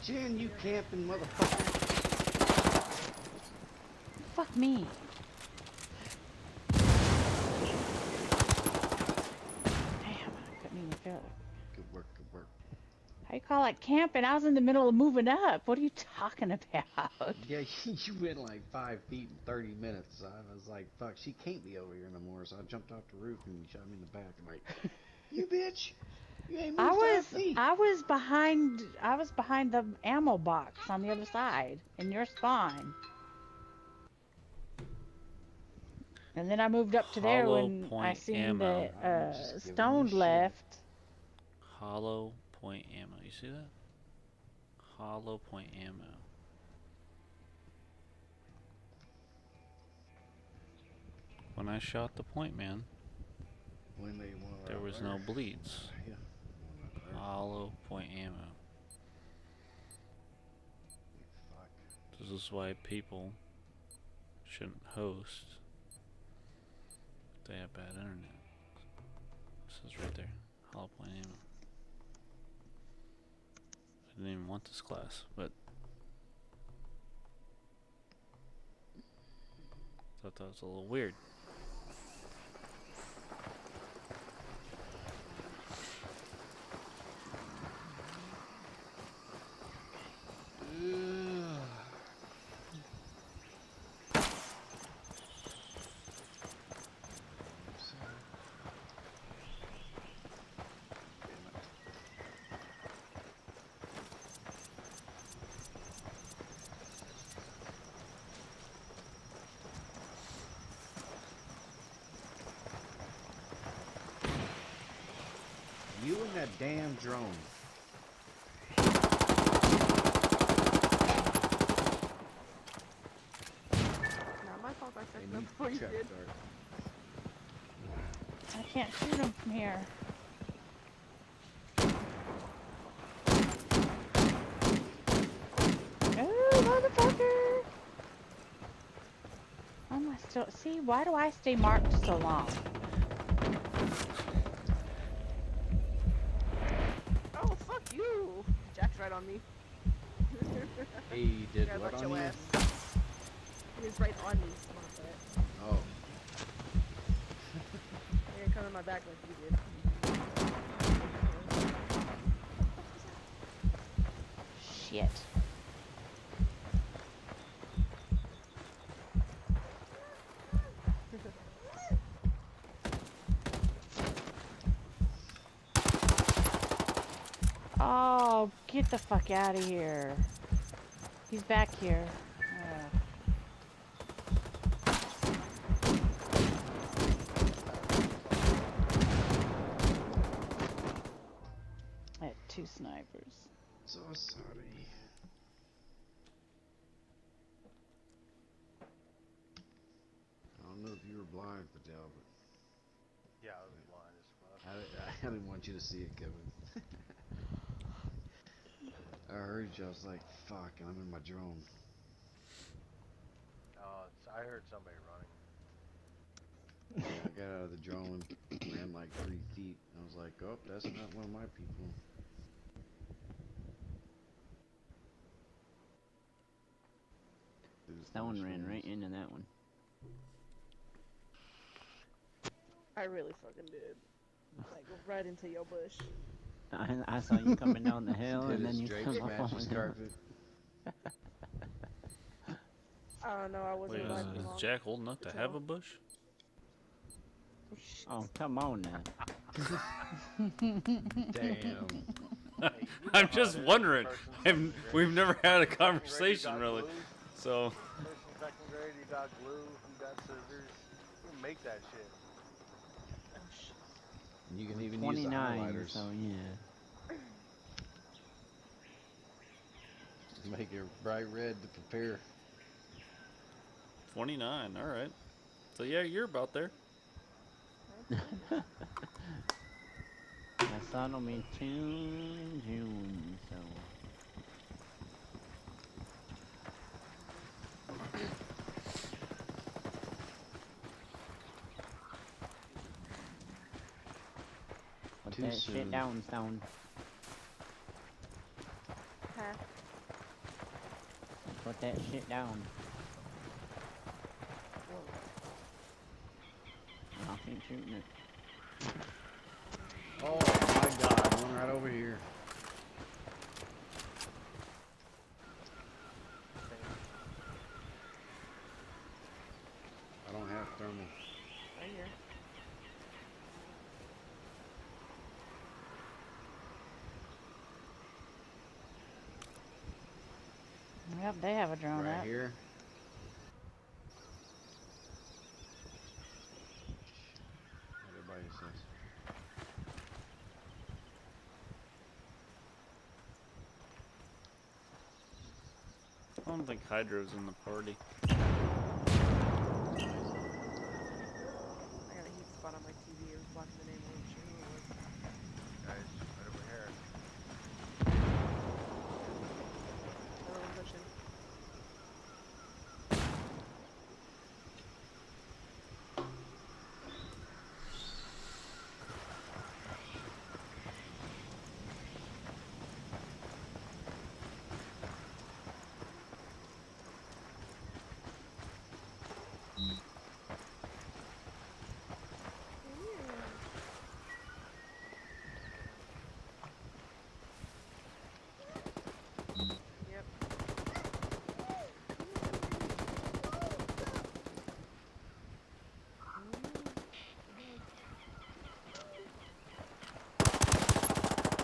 Jen, you camping motherfucker. Fuck me. Damn, I couldn't even feel it. Good work, good work. How you call it camping? I was in the middle of moving up. What are you talking about? Yeah, you went like 5 feet in 30 minutes. I was like, fuck, she can't be over here no more. So I jumped off the roof and you shot me in the back. I'm like, you bitch, you ain't moved 5 feet. I was behind the ammo box on the other side in your spawn. And then I moved up to there Hollow when I point seen ammo. that I'm just giving you Stoned shit. left. Hollow point ammo. You see that? Hollow point ammo. When I shot the point man, When they want there was no bleeds. Yeah. Hollow point ammo. Fuck. This is why people shouldn't host if they have bad internet. This is right there. Hollow point ammo. I didn't even want this class, but thought that was a little weird. You and that damn drone. Not my fault I They set them need before you trap did. dart. I can't shoot him from here. Oh, motherfucker! Why am I still... See, why do I stay marked so long? Oh, fuck you! Jack's right on me. He did Yeah, what watch on your you? ass. He was right on me. My bad. Oh. He didn't come in my back like you did. Shit. Oh, get the fuck out of here. He's back here. I had 2 snipers. So sorry. I don't know if you were blind, Fidel, but Yeah, I was blind as fuck. I didn't want you to see it, Kevin. I heard you, I was like, fuck, and I'm in my drone. I heard somebody running. I got out of the drone, ran like 3 feet. I was like, oh, that's not one of my people. Stone ran right into that one. I really fucking did. Like, right into your bush. I saw you coming down the hill, Did and then his you drapes come up match on his the hill. carpet? I don't know, I wasn't Wait, alive is long. Jack old enough to have a bush? Oh, come on now. Damn. Hey, you know I'm how just it is, wondering. first and second We've grade. never had a First and second grade, you conversation got really, glue. so First and second grade, you got glue, you got scissors. You can make that shit. You can even use the 29, highlighters. so yeah. Make it bright red to prepare. 29. All right. So yeah, you're about there. My son will be 2 in June, so. Put Too that soon. shit down, Stone. Huh? put that shit down. I'll keep shooting it. Oh my god, one right over here. I don't have thermal. Right here. Yep, they have a drone Right up. here. What everybody says. I don't think Hydro's in the party. I got a heat spot on my TV. It was blocking the name. I wasn't sure who it was. Guys, right over here. Another one pushing. Yep.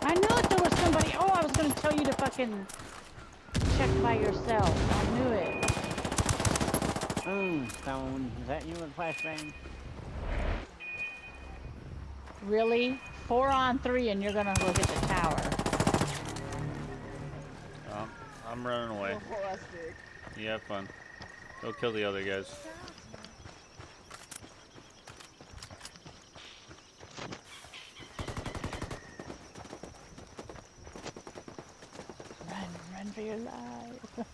I knew it, there was somebody. Oh, I was gonna tell you to fucking check by yourself. I knew it. Stone. Is that you with flashbang? Really? 4 on 3 and you're gonna look at the tower. I'm running away. Plastic. You have fun. Go kill the other guys. Run for your life.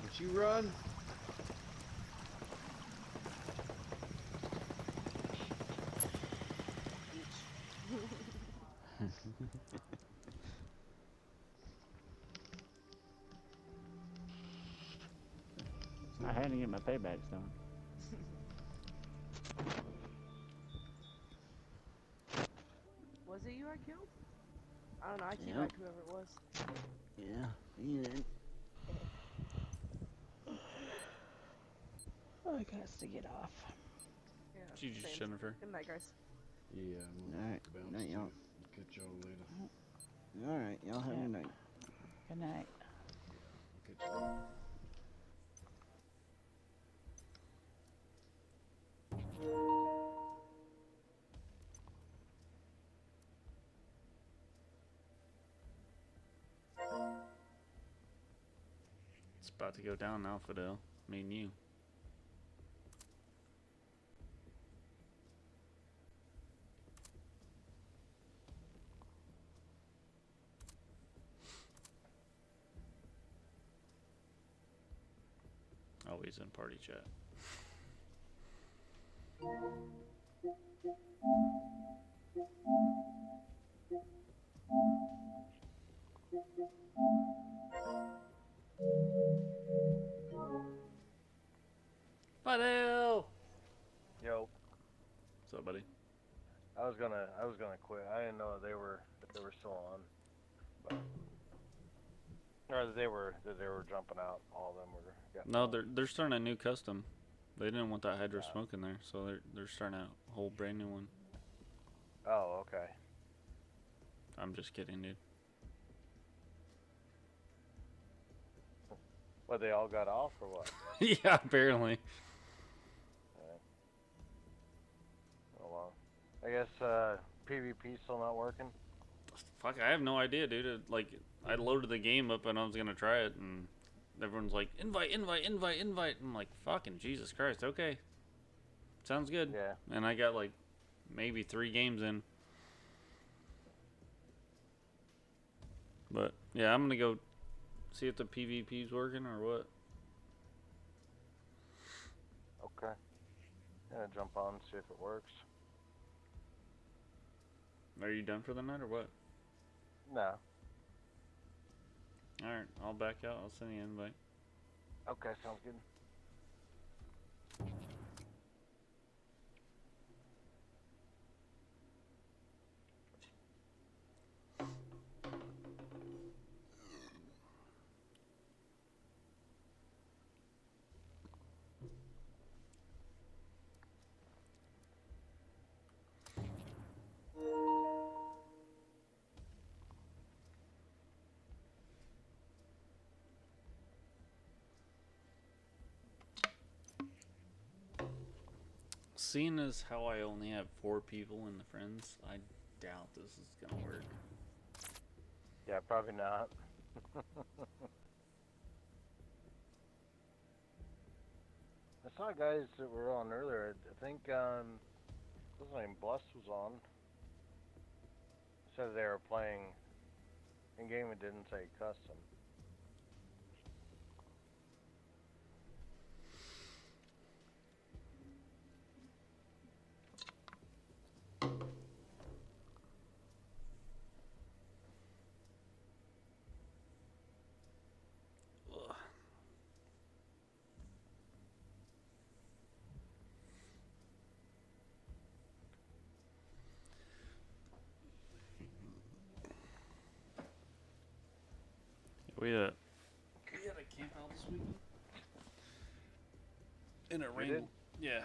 Would you run? I had to get my payback stone. Was it you I killed? I don't know. I keep Yep. back whoever it was. Yeah, you did. I got to get off. Yeah. GG, same. Jennifer. Good night, guys. Yeah, I'm gonna Alright, bounce night, too. y'all. Catch y'all later. Alright, y'all have a good night. Good night. Catch y'all. It's about to go down now, Fidel. Me and you. Always in party chat. Fidel! Yo, What's up, buddy? I was gonna quit. I didn't know they were still on, but or that they were jumping out. All of them were. Getting No, out. they're starting a new custom. They didn't want that hydro Yeah. smoke in there, so they're starting a whole brand new one. Oh, okay. I'm just kidding, dude. What, they all got off or what? Yeah, apparently. Yeah. Oh well. I guess PvP's still not working. Fuck, I have no idea, dude. I loaded the game up and I was gonna try it, and everyone's like, invite, invite, invite, invite. I'm like, fucking Jesus Christ, okay. Sounds good. Yeah. And I got like maybe 3 games in. But yeah, I'm gonna go see if the PvP's working or what. Okay. Yeah, jump on and see if it works. Are you done for the night or what? No. Alright, I'll back out. I'll send you an invite. Okay, sounds good. Seeing as how I only have 4 people in the friends, I doubt this is gonna work. Yeah, probably not. I saw guys that were on earlier. I think what's his name, Bless was on. Said they were playing in game. It didn't say custom. Ugh. We had a camp out this weekend, and it rained. did? Yeah,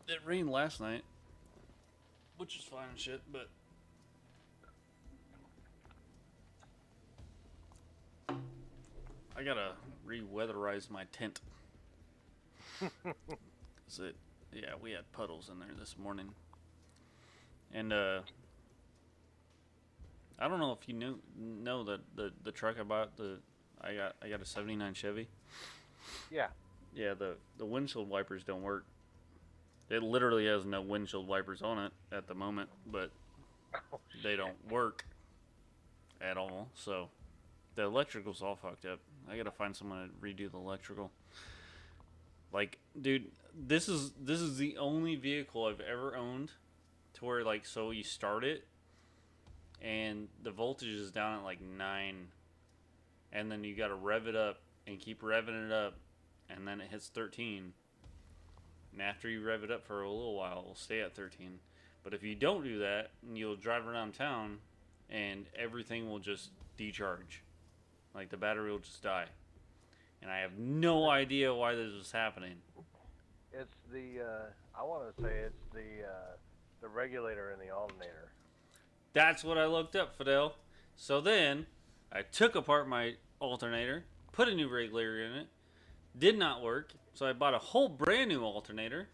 it rained last night, which is fine and shit. But I gotta re-weatherize my tent. Yeah, we had puddles in there this morning, and I don't know if you know that the truck I bought, I got a '79 Chevy. Yeah. Yeah, the windshield wipers don't work. It literally has no windshield wipers on it at the moment, but they don't work at all. So the electrical's all fucked up. I gotta find someone to redo the electrical. Like, dude, this is the only vehicle I've ever owned to where, like, so you start it and the voltage is down at like 9, and then you gotta rev it up and keep revving it up, and then it hits 13. And after you rev it up for a little while, it will stay at 13. But if you don't do that, you'll drive around town and everything will just decharge. Like, the battery will just die. And I have no idea why this is happening. It's the I want to say it's the regulator in the alternator. That's what I looked up, Fidel. So then I took apart my alternator, put a new regulator in it, did not work. So I bought a whole brand new alternator,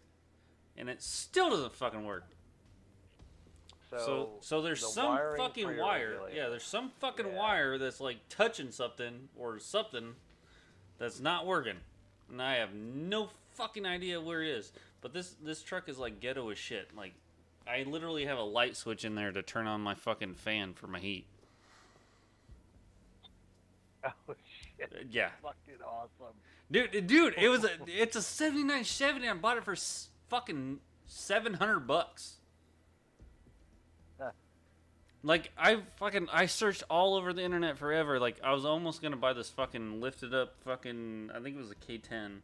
and it still doesn't fucking work. So there's some fucking wire. Yeah, there's some fucking wire that's like touching something or something that's not working. And I have no fucking idea where it is. But this truck is like ghetto as shit. Like, I literally have a light switch in there to turn on my fucking fan for my heat. Oh shit. Yeah. Fucking awesome. Dude, it's a '79 Chevy, and I bought it for fucking $700. Like, I searched all over the internet forever. Like, I was almost gonna buy this fucking lifted up fucking, I think it was a K10.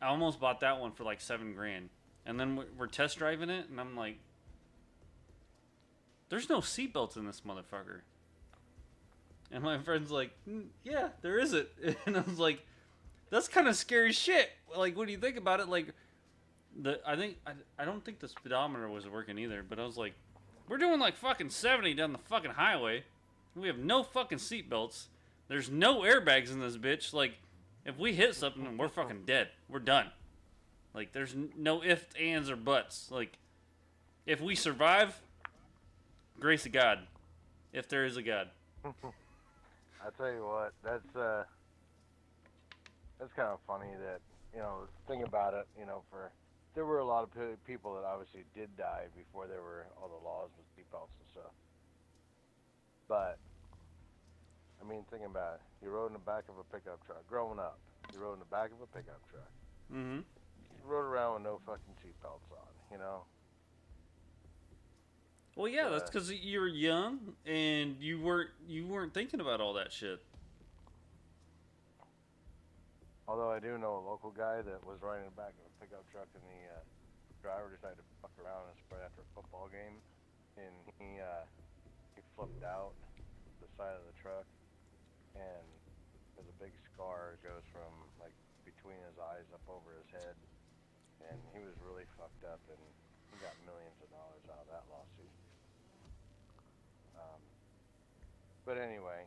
I almost bought that one for like $7,000. And then we're test driving it, and I'm like, there's no seatbelts in this motherfucker. And my friend's like, yeah, there isn't. And I was like, that's kind of scary shit. Like, when you think about it, like, I don't think the speedometer was working either, but I was like, we're doing like fucking 70 down the fucking highway. We have no fucking seatbelts. There's no airbags in this bitch. Like, if we hit something, we're fucking dead. We're done. Like, there's no ifs, ands, or buts. Like, if we survive, grace of God. If there is a God. I tell you what, that's kind of funny that, you know, think about it, you know, there were a lot of people that obviously did die before there were all the laws with seatbelts and stuff. But, I mean, think about it. You rode in the back of a pickup truck. Growing up, you rode in the back of a pickup truck. Mm-hmm. You rode around with no fucking seatbelts on, you know? Well, yeah, that's because you were young and you weren't thinking about all that shit. Although I do know a local guy that was riding in the back of a pickup truck, and the driver decided to fuck around and spray after a football game, and he flipped out the side of the truck, and there's a big scar. It goes from like between his eyes up over his head, and he was really fucked up, and he got millions of dollars out of that lawsuit. But anyway,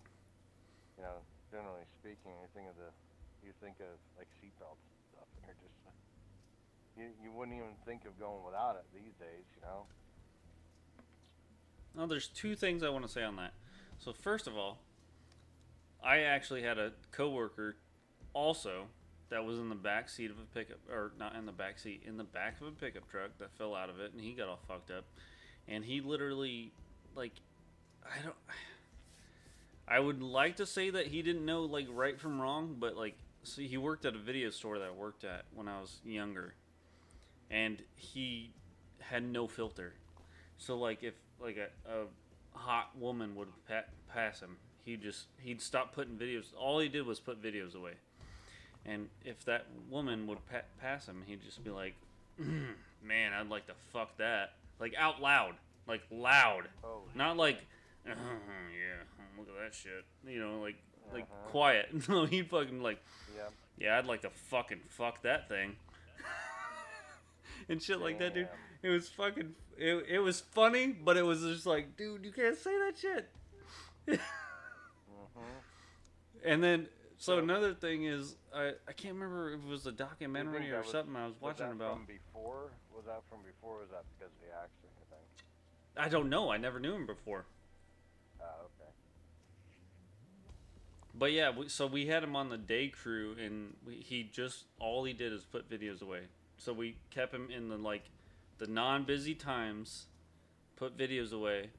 you know, generally speaking, you think of like seatbelts and stuff, and you're just you wouldn't even think of going without it these days, you know. Now, there's two things I want to say on that. So first of all, I actually had a coworker also that was in the back seat of a pickup, or not in the back seat, in the back of a pickup truck that fell out of it, and he got all fucked up, and he literally, like, I would like to say that he didn't know like right from wrong, but like, see, he worked at a video store that I worked at when I was younger, and he had no filter. So like, if like a hot woman would pass him, he'd stop putting videos. All he did was put videos away, and if that woman would pass him, he'd just be like, "Man, I'd like to fuck that," like out loud, like loud, not like, "Yeah, look at that shit," you know, like quiet. No, he'd fucking like, yeah, I'd like to fucking fuck that thing. And shit like that, dude. It was fucking, it was funny, but it was just like, dude, you can't say that shit. And then, so another thing is, I can't remember if it was a documentary or something I was watching about. Was that from before, or was that because of the accident, you think? I don't know. I never knew him before. Okay. But yeah, so we had him on the day crew, and all he did is put videos away. So we kept him in the non-busy times, put videos away,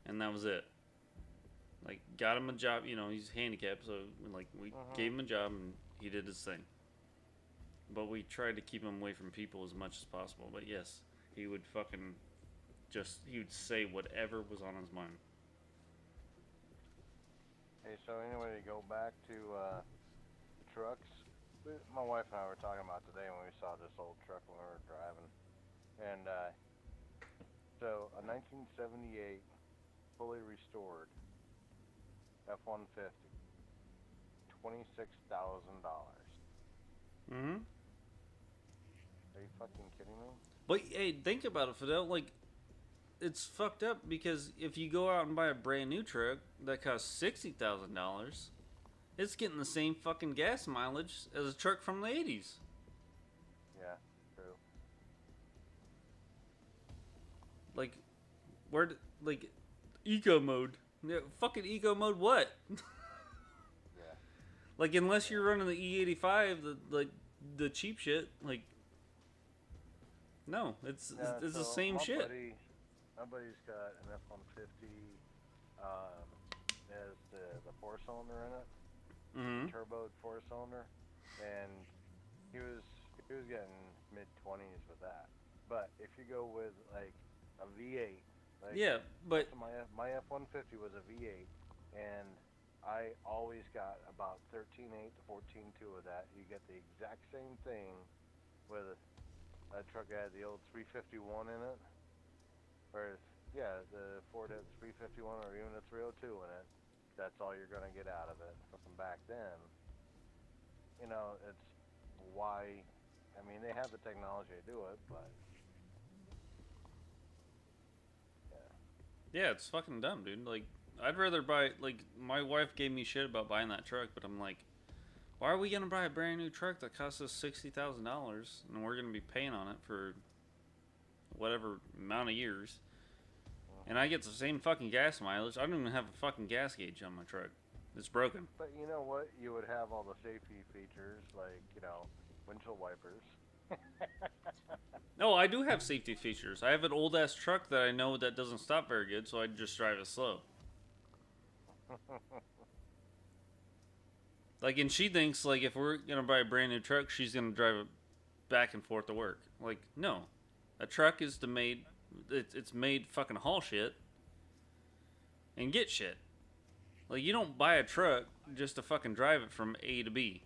and that was it. Like, got him a job. You know, he's handicapped, so like we gave him a job, and he did his thing. But we tried to keep him away from people as much as possible. But yes, he would fucking he would say whatever was on his mind. Hey, so anyway, to go back to trucks, my wife and I were talking about today when we saw this old truck when we were driving, and so a 1978 fully restored F-150, $26,000. Mm-hmm. Are you fucking kidding me? But hey, think about it, Fidel. Like, it's fucked up because if you go out and buy a brand new truck that costs $60,000, it's getting the same fucking gas mileage as a truck from the 80s. Yeah, true. Like, eco mode? Yeah, fucking eco mode what? Yeah. Like, unless you're running the E85, the cheap shit, like, no, it's the same shit. My buddy's got an F-150, has the 4-cylinder in it, turbo 4-cylinder, and he was getting mid-20s with that. But if you go with like a V8, like, yeah, but my F-150 was a V8, and I always got about 13.8 to 14.2 of that. You get the exact same thing with a truck that had the old 351 in it. Whereas, yeah, the Ford had 351 or even a 302 in it. That's all you're going to get out of it. From back then, you know, it's why. I mean, they have the technology to do it, but yeah, it's fucking dumb, dude. Like, I'd rather buy. Like, my wife gave me shit about buying that truck, but I'm like, why are we gonna buy a brand new truck that costs us $60,000 and we're gonna be paying on it for whatever amount of years? And I get the same fucking gas mileage. I don't even have a fucking gas gauge on my truck. It's broken. But you know what? You would have all the safety features, like, you know, windshield wipers. No, I do have safety features. I have an old ass truck that I know that doesn't stop very good, so I just drive it slow. Like, and she thinks, like, if we're gonna buy a brand new truck, she's gonna drive it back and forth to work. Like, no. A truck is It's made fucking haul shit and get shit. Like, you don't buy a truck just to fucking drive it from A to B.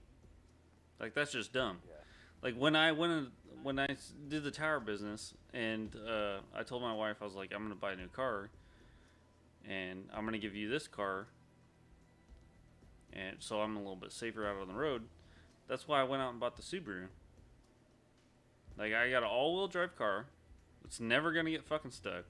Like, that's just dumb. Yeah. Like, when I did the tower business, and I told my wife, I was like, I'm gonna buy a new car, and I'm gonna give you this car, and so I'm a little bit safer out on the road. That's why I went out and bought the Subaru. Like, I got an all-wheel drive car. It's never gonna get fucking stuck.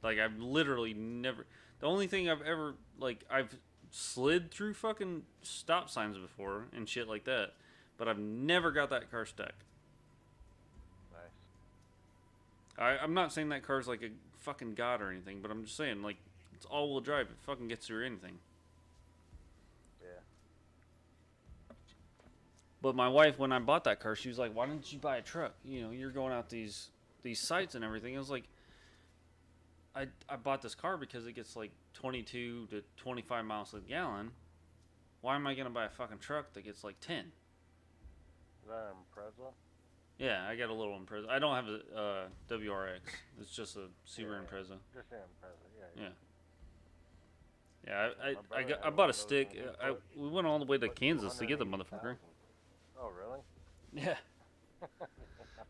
Like, I've literally never. The only thing I've ever, like, I've slid through fucking stop signs before and shit like that, but I've never got that car stuck. Nice. I'm not saying that car's like a fucking god or anything, but I'm just saying, like, it's all-wheel drive. It fucking gets through anything. Yeah. But my wife, when I bought that car, she was like, "Why didn't you buy a truck? You know, you're going out these sites and everything." I was like, I bought this car because it gets like 22 to 25 miles a gallon. Why am I gonna buy a fucking truck that gets like 10? Is that an Impreza? Yeah, I got a little Impreza. I don't have a WRX. It's just a Subaru Impreza. Just an Impreza, yeah. Yeah, I bought a stick. We went all the way to Kansas to get the motherfucker. Oh, really? Yeah.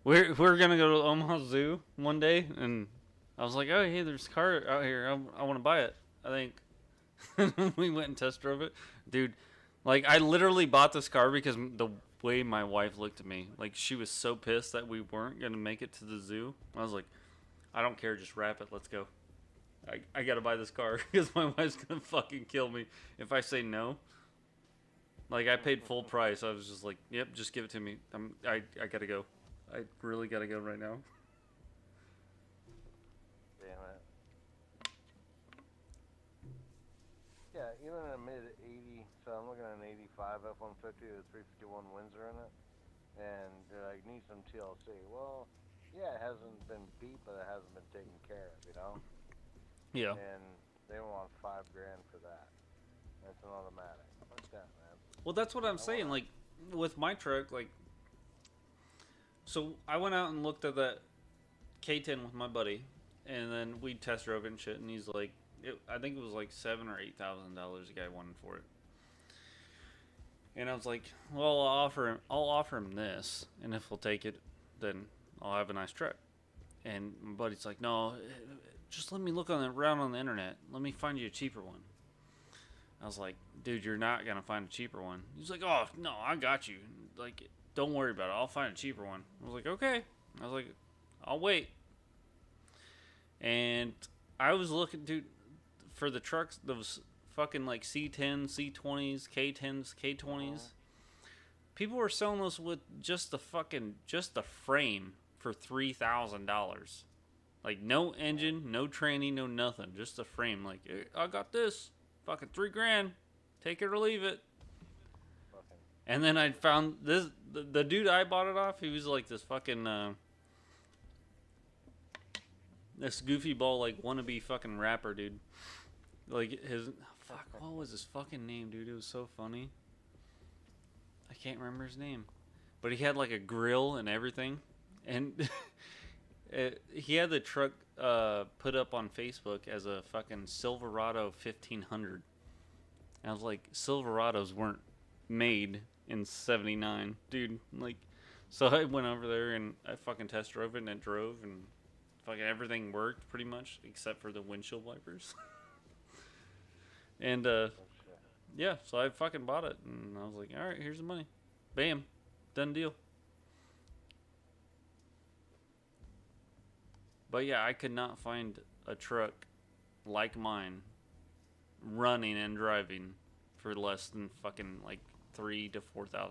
We're gonna go to Omaha Zoo one day, and I was like, "Oh, hey, there's a car out here. I want to buy it." I think we went and test drove it, dude. Like, I literally bought this car because the way my wife looked at me, like, she was so pissed that we weren't gonna make it to the zoo. I was like, "I don't care, just wrap it. Let's go. I gotta buy this car because my wife's gonna fucking kill me if I say no." Like, I paid full price. I was just like, "Yep, just give it to me. I gotta go. I really gotta go right now." Damn it. Yeah, even in a mid-80, so I'm looking at an 85 F-150 with 351 Windsor in it, and they're like, need some TLC. Well, yeah, it hasn't been beat, but it hasn't been taken care of, you know? Yeah. And they want $5 grand for that. That's an automatic. Fuck that, man. Well, that's what I'm saying. Like, with my truck, like, so I went out and looked at that K10 with my buddy, and then we test drove it and shit, and he's like, I think it was like $7,000 or $8,000 the guy wanted for it. And I was like, well, I'll offer him this, and if he'll take it, then I'll have a nice truck. And my buddy's like, no, just let me look around on the internet. Let me find you a cheaper one. I was like, dude, you're not gonna find a cheaper one. He's like, oh no, I got you. Like, don't worry about it. I'll find a cheaper one. I was like, okay. I was like, I'll wait. And I was looking, dude, for the trucks, those fucking like C10s, C20s, K10s, K20s. People were selling those with just the frame for $3,000. Like, no engine, no tranny, no nothing, just the frame. Like, hey, I got this, fucking $3 grand, take it or leave it. And then I found this, the dude I bought it off, he was like this fucking this goofy ball, like, wannabe fucking rapper, dude. Like, what was his fucking name, dude? It was so funny. I can't remember his name. But he had like a grill and everything. And he had the truck put up on Facebook as a fucking Silverado 1500. And I was like, Silverados weren't made in 79, dude. Like, so I went over there and I fucking test drove it, and it drove, and fucking everything worked pretty much except for the windshield wipers. And yeah, so I fucking bought it, and I was like, all right, here's the money. Bam, done deal. But yeah, I could not find a truck like mine running and driving for less than fucking like $3,000 to $4,000.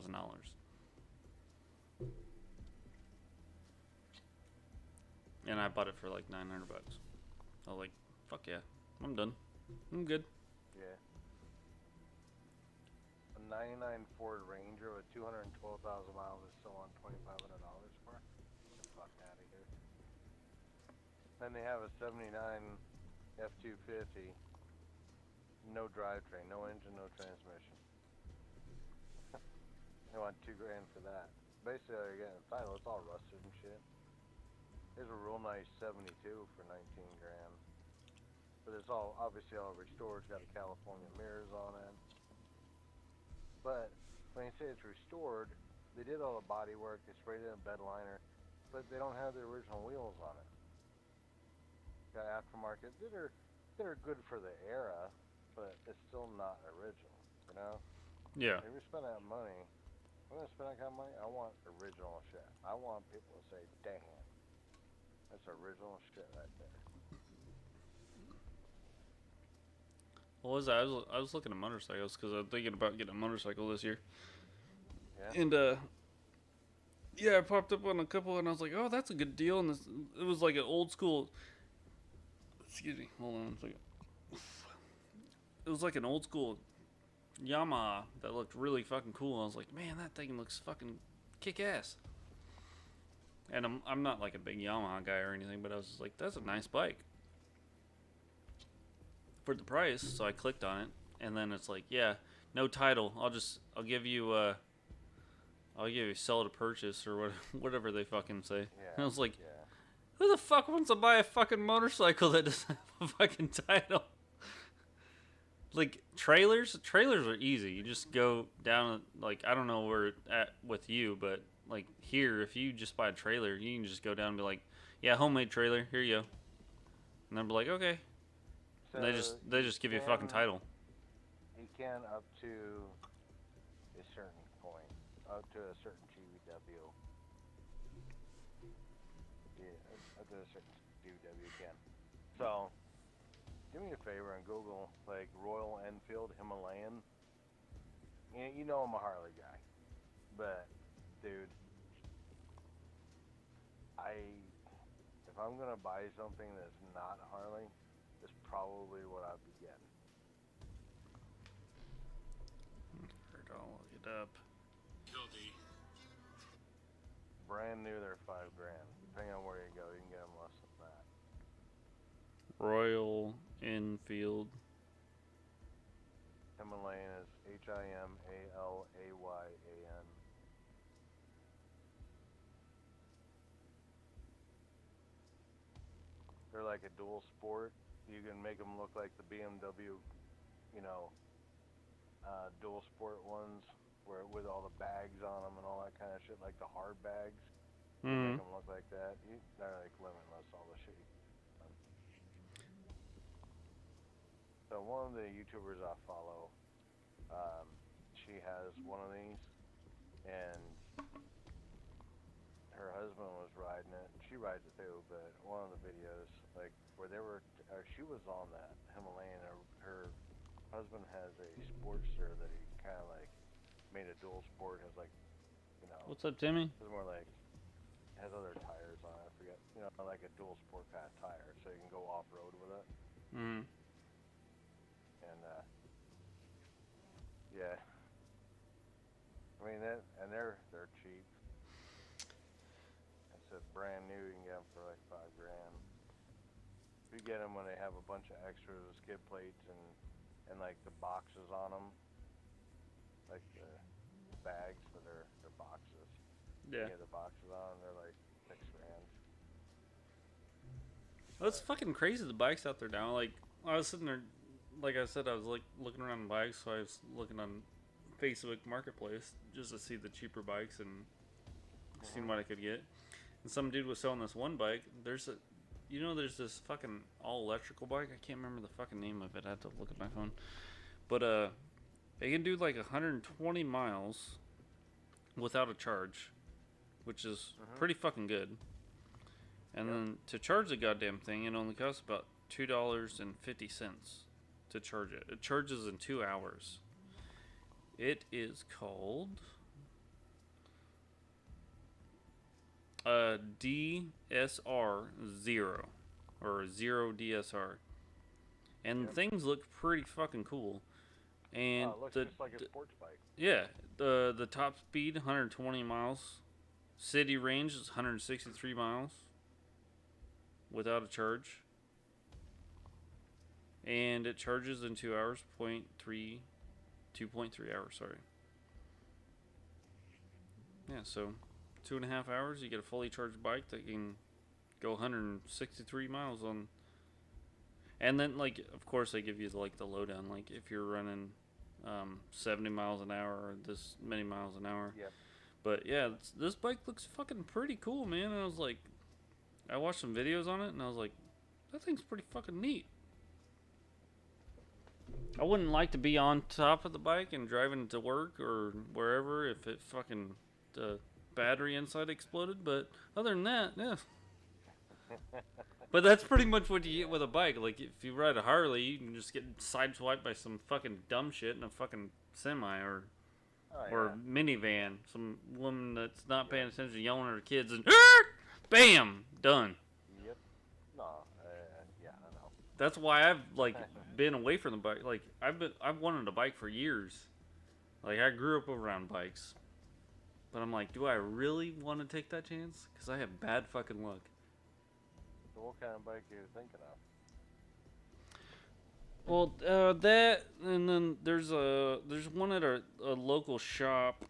And I bought it for like $900. I was like, fuck yeah, I'm done. I'm good. Yeah. A 99 Ford Ranger with 212,000 miles is still on $2,500 for? Get the fuck out of here. Then they have a 79 F-250. No drivetrain, no engine, no transmission. They want $2 grand for that. Basically, they're getting the title. It's all rusted and shit. There's a real nice 72 for 19 grand. But it's all obviously all restored. It's got the California mirrors on it. But when you say it's restored, they did all the body work. They sprayed it in bed liner, but they don't have the original wheels on it. Got aftermarket that are good for the era, but it's still not original. You know? Yeah. If you spend that money, I'm gonna spend that kind of money. I want original shit. I want people to say, "Damn, that's original shit right there." What was that? I was looking at motorcycles because I'm thinking about getting a motorcycle this year. Yeah. And yeah, I popped up on a couple and I was like, oh, that's a good deal. And it was like an old school. Excuse me, hold on one second. It was like an old school Yamaha that looked really fucking cool. I was like, man, that thing looks fucking kick ass. And I'm not like a big Yamaha guy or anything, but I was just like, that's a nice bike for the price. So I clicked on it, and then it's like, yeah, no title. I'll give you sell to purchase or whatever they fucking say. Yeah. And I was like, yeah. who the fuck wants to buy a fucking motorcycle that doesn't have a fucking title? Like, trailers are easy. You just go down, like, I don't know where it's at with you, but, like, here, if you just buy a trailer, you can just go down and be like, yeah, homemade trailer, here you go. And they'll be like, okay. So And they just give you a fucking title. You can up to a certain point, up to a certain GVW. Yeah, up to a certain GVW you can. So, do me a favor and Google, like, Royal Enfield Himalayan. You know I'm a Harley guy. But, dude, if I'm going to buy something that's not Harley, it's probably what I'd be getting. I'll look it up. Brand new, they're $5 grand. Depending on where you go, you can get them less than that. Royal Enfield. Himalayan is Himalayan. They're like a dual sport. You can make them look like the BMW, dual sport ones, where with all the bags on them and all that kind of shit, like the hard bags. You make them look like that. They're like limitless, all the shit. So one of the YouTubers I follow, she has one of these, and her husband was riding it. She rides it too, but one of the videos, like where she was on that Himalayan. Her husband has a Sportster that he kind of like made a dual sport. Has like, What's up, Timmy? It's more like has other tires on it. I forget, like a dual sport kind of tire, so you can go off road with it. Mm. And yeah, I mean they're cheap. It's a brand new. You can get them for like $5 grand. You get them when they have a bunch of extras with skid plates and like the boxes on them, like the bags for their boxes. Yeah. You get the boxes on, they're like $6 grand. Well, it's fucking crazy, the bikes out there now. Like, I was sitting there, like I said, I was like looking around bikes, so I was looking on Facebook Marketplace just to see the cheaper bikes and seeing what I could get. And some dude was selling this one bike. There's this fucking all electrical bike. I can't remember the fucking name of it. I had to look at my phone. But it can do like 120 miles without a charge, which is pretty fucking good. And then to charge the goddamn thing, it only costs about $2.50 to charge it. It charges in 2 hours. It is called DSR 0 or 0 DSR, and things look pretty fucking cool. And it looks just like a sports bike. Yeah, the top speed 120 miles, city range is 163 miles without a charge, and it charges in 2 hours, 2.3 hours. Sorry. Yeah, so 2.5 hours, you get a fully charged bike that can go 163 miles on. And then, like, of course, they give you like the lowdown. Like, if you're running 70 miles an hour or this many miles an hour. Yep. But yeah, this bike looks fucking pretty cool, man. And I was like, I watched some videos on it, and I was like, that thing's pretty fucking neat. I wouldn't like to be on top of the bike and driving to work or wherever if it fucking the battery inside exploded. But other than that, yeah. But that's pretty much what you get with a bike. Like, if you ride a Harley, you can just get sideswiped by some fucking dumb shit in a fucking semi or minivan. Some woman that's not paying attention, yelling at her kids, and bam, done. Yep. No. Yeah, I know. That's why I've like been away from the bike. Like, I've wanted a bike for years. Like, I grew up around bikes, but I'm like, do I really want to take that chance? Because I have bad fucking luck. So what kind of bike are you thinking of? Well, that, and then there's one at a local shop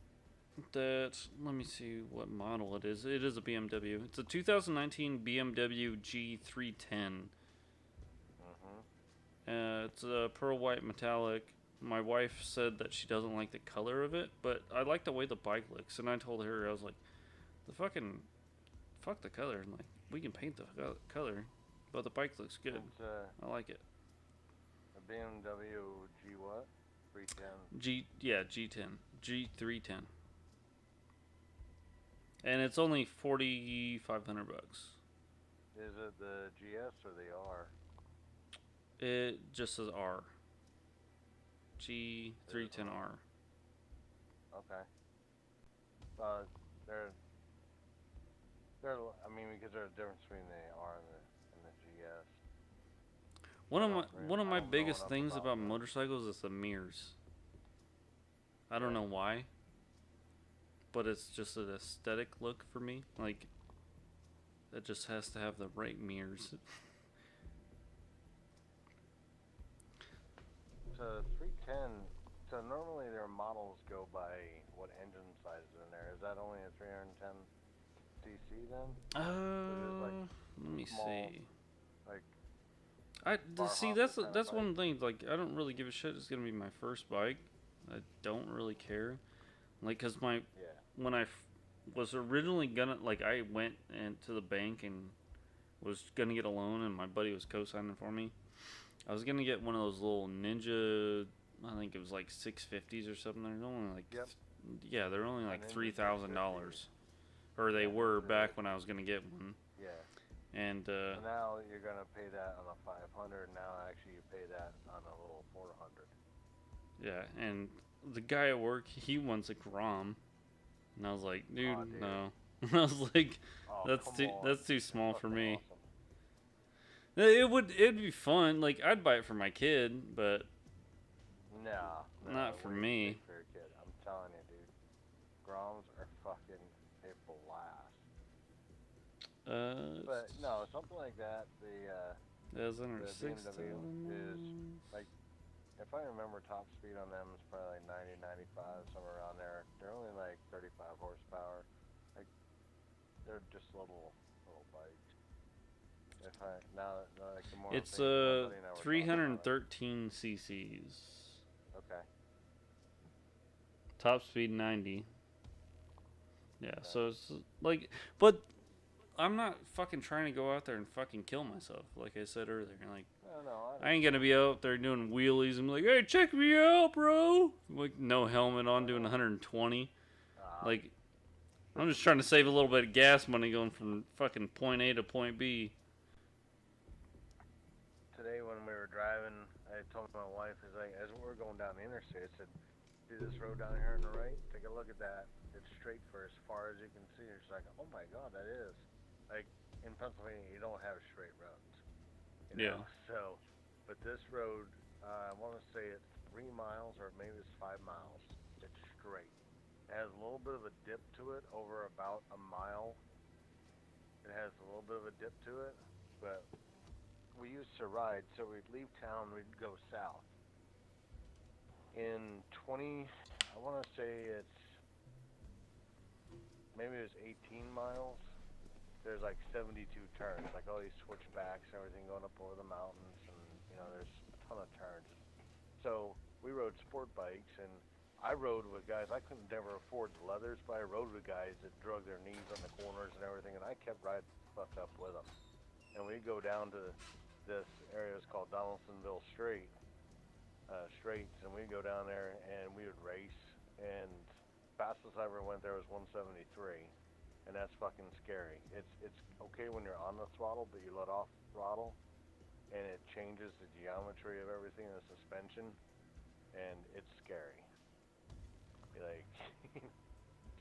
that, let me see what model it is. It is a BMW. It's a 2019 BMW G310. It's a pearl white metallic. My wife said that she doesn't like the color of it, but I like the way the bike looks. And I told her, I was like, fuck the color. And like, we can paint the color, but the bike looks good. It's I like it. a BMW G what? 310. G10, G310, and it's only $4,500. Is it the GS or the R? It just says R. G310R. Okay. I mean, because there's a difference between the R and the GS. One of my biggest enough things about about that. motorcycles is the mirrors. I don't know why, but it's just an aesthetic look for me. Like, it just has to have the right mirrors. So 310. So normally their models go by what engine size is in there. Is that only a 310 cc then? Let me small, see. Like See, that's one of the things. Like, I don't really give a shit. It's gonna be my first bike. I don't really care. Like, cause when I was originally gonna, like, I went into the bank and was gonna get a loan, and my buddy was co-signing for me. I was gonna get one of those little Ninja. I think it was like 650s or something. They're only like, yeah, they're only like $3,000, or they were back when I was gonna get one. Yeah. And so now you're gonna pay that on a 500. Now actually you pay that on a little 400. yeah, and the guy at work, he wants a Grom, and I was like, dude, no. I was like, that's too small for me. Awesome. It'd be fun. Like, I'd buy it for my kid, but no, not for me. For your kid. I'm telling you, dude. Groms are fucking a blast. But no, something like that. The BMW is like, if I remember, top speed on them is probably like 90, 95, somewhere around there. They're only like 35 horsepower. Like, they're just little bikes. It's 313 cc's. Okay. Top speed 90. Yeah, so it's like, but I'm not fucking trying to go out there and fucking kill myself, like I said earlier. Like, I ain't gonna be out there doing wheelies and be like, hey, check me out, bro. Like, no helmet on, doing 120. Like, I'm just trying to save a little bit of gas money going from fucking point A to point B. Today when we were driving, I told my wife, as we were going down the interstate, I said, see this road down here on the right? Take a look at that. It's straight for as far as you can see. She's like, oh my god, that is. Like, in Pennsylvania, you don't have straight roads. You know? So, but this road, I want to say it's 3 miles or maybe it's 5 miles. It's straight. It has a little bit of a dip to it over about a mile. It has a little bit of a dip to it, but we used to ride, so we'd leave town, we'd go south. In I want to say maybe it was 18 miles. there's like 72 turns, like all these switchbacks and everything going up over the mountains, and there's a ton of turns. So we rode sport bikes, and I rode with guys. I couldn't never afford the leathers, but I rode with guys that drug their knees on the corners and everything, and I kept riding the fuck up with them. And we'd go down to this area is called Donaldsonville Straits, and we'd go down there and we would race. And fastest I ever went there was 173, and that's fucking scary. It's okay when you're on the throttle, but you let off throttle, and it changes the geometry of everything in the suspension, and it's scary. Like,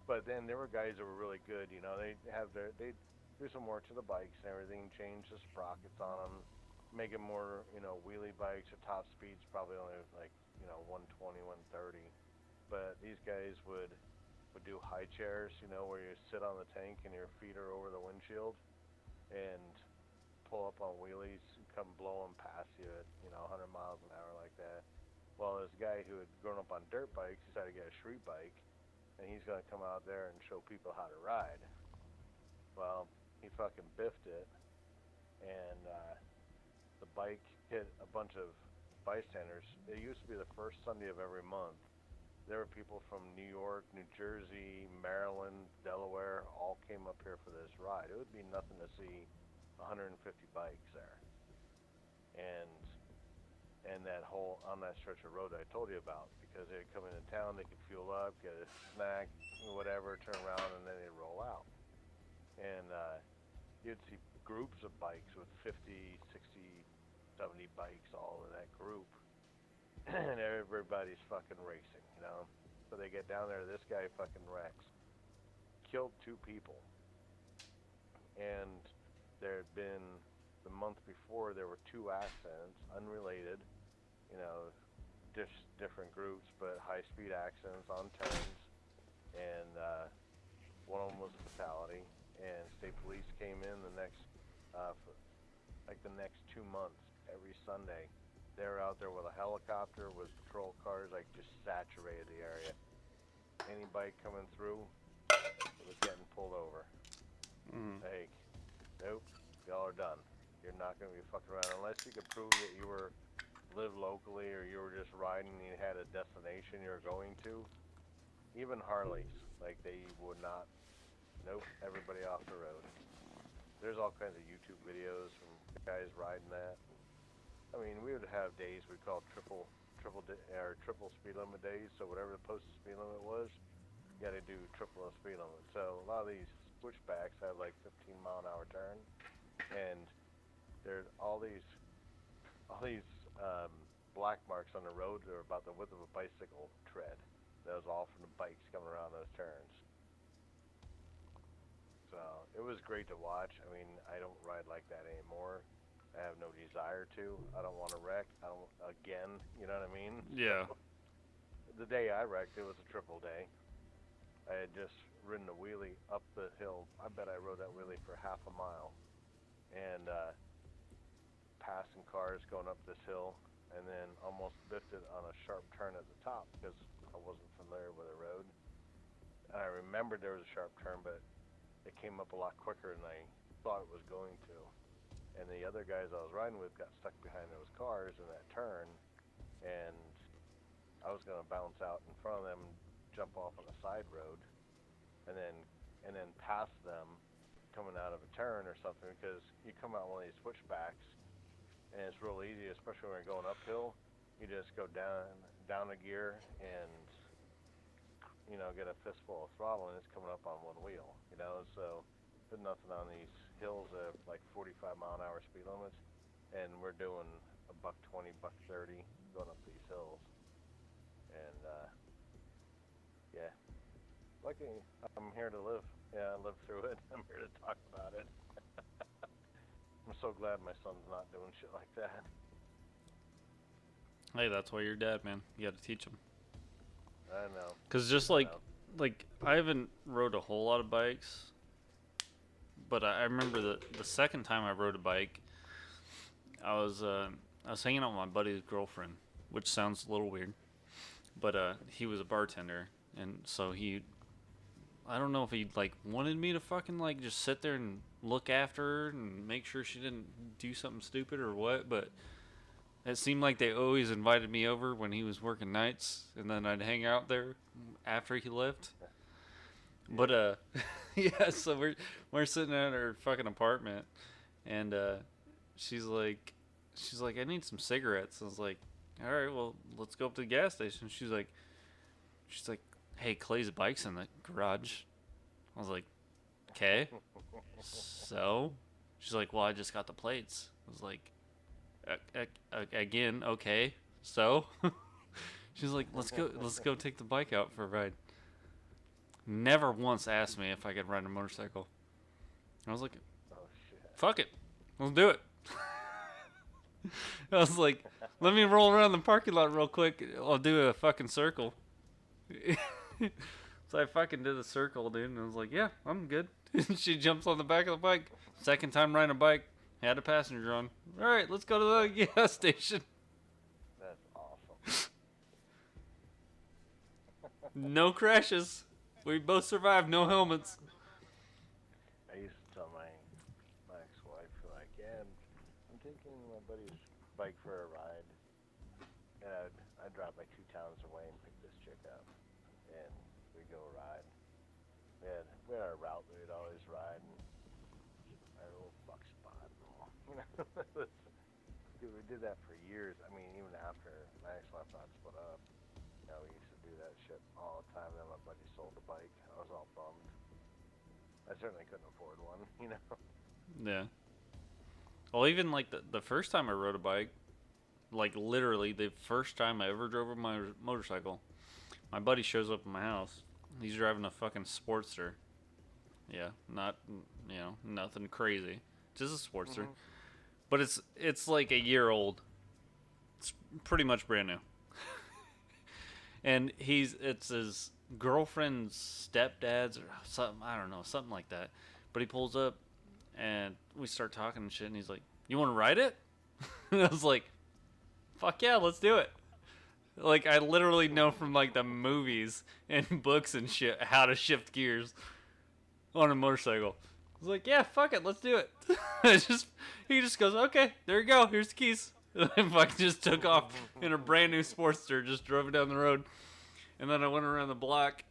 but then there were guys that were really good. They do some work to the bikes and everything, change the sprockets on them, make it more wheelie bikes at top speeds, probably only like 120, 130. But these guys would do high chairs, where you sit on the tank and your feet are over the windshield, and pull up on wheelies and come blowing past you at 100 miles an hour like that. Well, this guy who had grown up on dirt bikes decided to get a street bike, and he's gonna come out there and show people how to ride. Well, he fucking biffed it, and the bike hit a bunch of bystanders. It used to be the first Sunday of every month. There were people from New York, New Jersey, Maryland, Delaware, all came up here for this ride. It would be nothing to see 150 bikes there. And that whole, on that stretch of road I told you about, because they'd come into town, they could fuel up, get a snack, whatever, turn around, and then they'd roll out. And you'd see groups of bikes with 50, 60, 70 bikes all in that group. And everybody's fucking racing, So they get down there, this guy fucking wrecks. Killed 2 people. And there had been, the month before, there were 2 accidents, unrelated, different groups, but high-speed accidents on turns. And one of them was a fatality. And state police came in the next 2 months, every Sunday. They were out there with a helicopter, with patrol cars, just saturated the area. Any bike coming through, it was getting pulled over. Like, nope, y'all are done. You're not going to be fucking around unless you could prove that you live locally, or you were just riding and you had a destination you were going to. Even Harleys, they would not. Nope, everybody off the road. There's all kinds of YouTube videos from guys riding that. I mean, we would have days we called triple speed limit days. So whatever the posted speed limit was, you got to do triple the speed limit. So a lot of these switchbacks have 15-mile-an-hour turn, and there's all these black marks on the road that are about the width of a bicycle tread. That was all from the bikes coming around those turns. So it was great to watch. I mean, I don't ride like that anymore. I have no desire to. I don't want to wreck. I don't, again, you know what I mean? Yeah. So, the day I wrecked, it was a triple day. I had just ridden a wheelie up the hill. I bet I rode that wheelie for half a mile. And passing cars going up this hill, and then almost biffed it on a sharp turn at the top because I wasn't familiar with the road. And I remembered there was a sharp turn, but it came up a lot quicker than I thought it was going to. And the other guys I was riding with got stuck behind those cars in that turn, and I was going to bounce out in front of them, jump off on a side road, and then pass them coming out of a turn or something, because you come out one of these switchbacks, and it's real easy, especially when you're going uphill. You just go down a gear and get a fistful of throttle, and it's coming up on one wheel. So there's nothing on these hills at 45-mile-an-hour speed limits, and we're doing a $120, $130 going up these hills. And yeah, lucky I'm here to live. Yeah, I lived through it. I'm here to talk about it. I'm so glad my son's not doing shit like that. Hey, that's why you're dad, man. You got to teach him. I know. Cause just like I haven't rode a whole lot of bikes, but I remember the second time I rode a bike, I was hanging out with my buddy's girlfriend, which sounds a little weird, but he was a bartender, and so he I don't know if he like wanted me to fucking like just sit there and look after her and make sure she didn't do something stupid or what, but it seemed like they always invited me over when he was working nights, and then I'd hang out there after he left. But yeah, so we're sitting at her fucking apartment, and she's like, I need some cigarettes. I was like, all right, well, let's go up to the gas station. She's like, hey, Clay's bike's in the garage. I was like, okay. So, she's like, well, I just got the plates. I was like, again, okay. So, she's like, let's go take the bike out for a ride. Never once asked me if I could ride a motorcycle. I was like, Oh shit. fuck it, let's do it. I was like, let me roll around the parking lot real quick. I'll do a fucking circle. So I fucking did a circle, dude, and I was like, yeah, I'm good. She jumps on the back of the bike. Second time riding a bike, had a passenger on. All right, let's go to the gas station. That's awesome. No crashes. We both survived, no helmets. I used to tell my ex-wife, like, yeah, I'm taking my buddy's bike for a ride, and I'd drive like 2 towns away and pick this chick up, and we'd go ride. We had our route that we'd always ride, and our little fuck spot. Dude, we did that for years. I mean, even after my ex-wife and I split up, we used to do that shit all the time. Then my buddy sold the bike. I was all bummed. I certainly couldn't afford one, Yeah. Well, even like the first time I rode a bike, like literally the first time I ever drove my motorcycle, my buddy shows up at my house. He's driving a fucking Sportster. Yeah, not, nothing crazy. Just a Sportster. Mhm. But it's like a year old. It's pretty much brand new. And it's his girlfriend's stepdad's or something, I don't know, something like that. But he pulls up and we start talking and shit, and he's like, you want to ride it? And I was like, fuck yeah, let's do it. Like, I literally know from like the movies and books and shit how to shift gears on a motorcycle. I was like, yeah, fuck it, let's do it. He just goes, okay, there you go, here's the keys. And I fucking just took off in a brand new Sportster, just drove it down the road. And then I went around the block.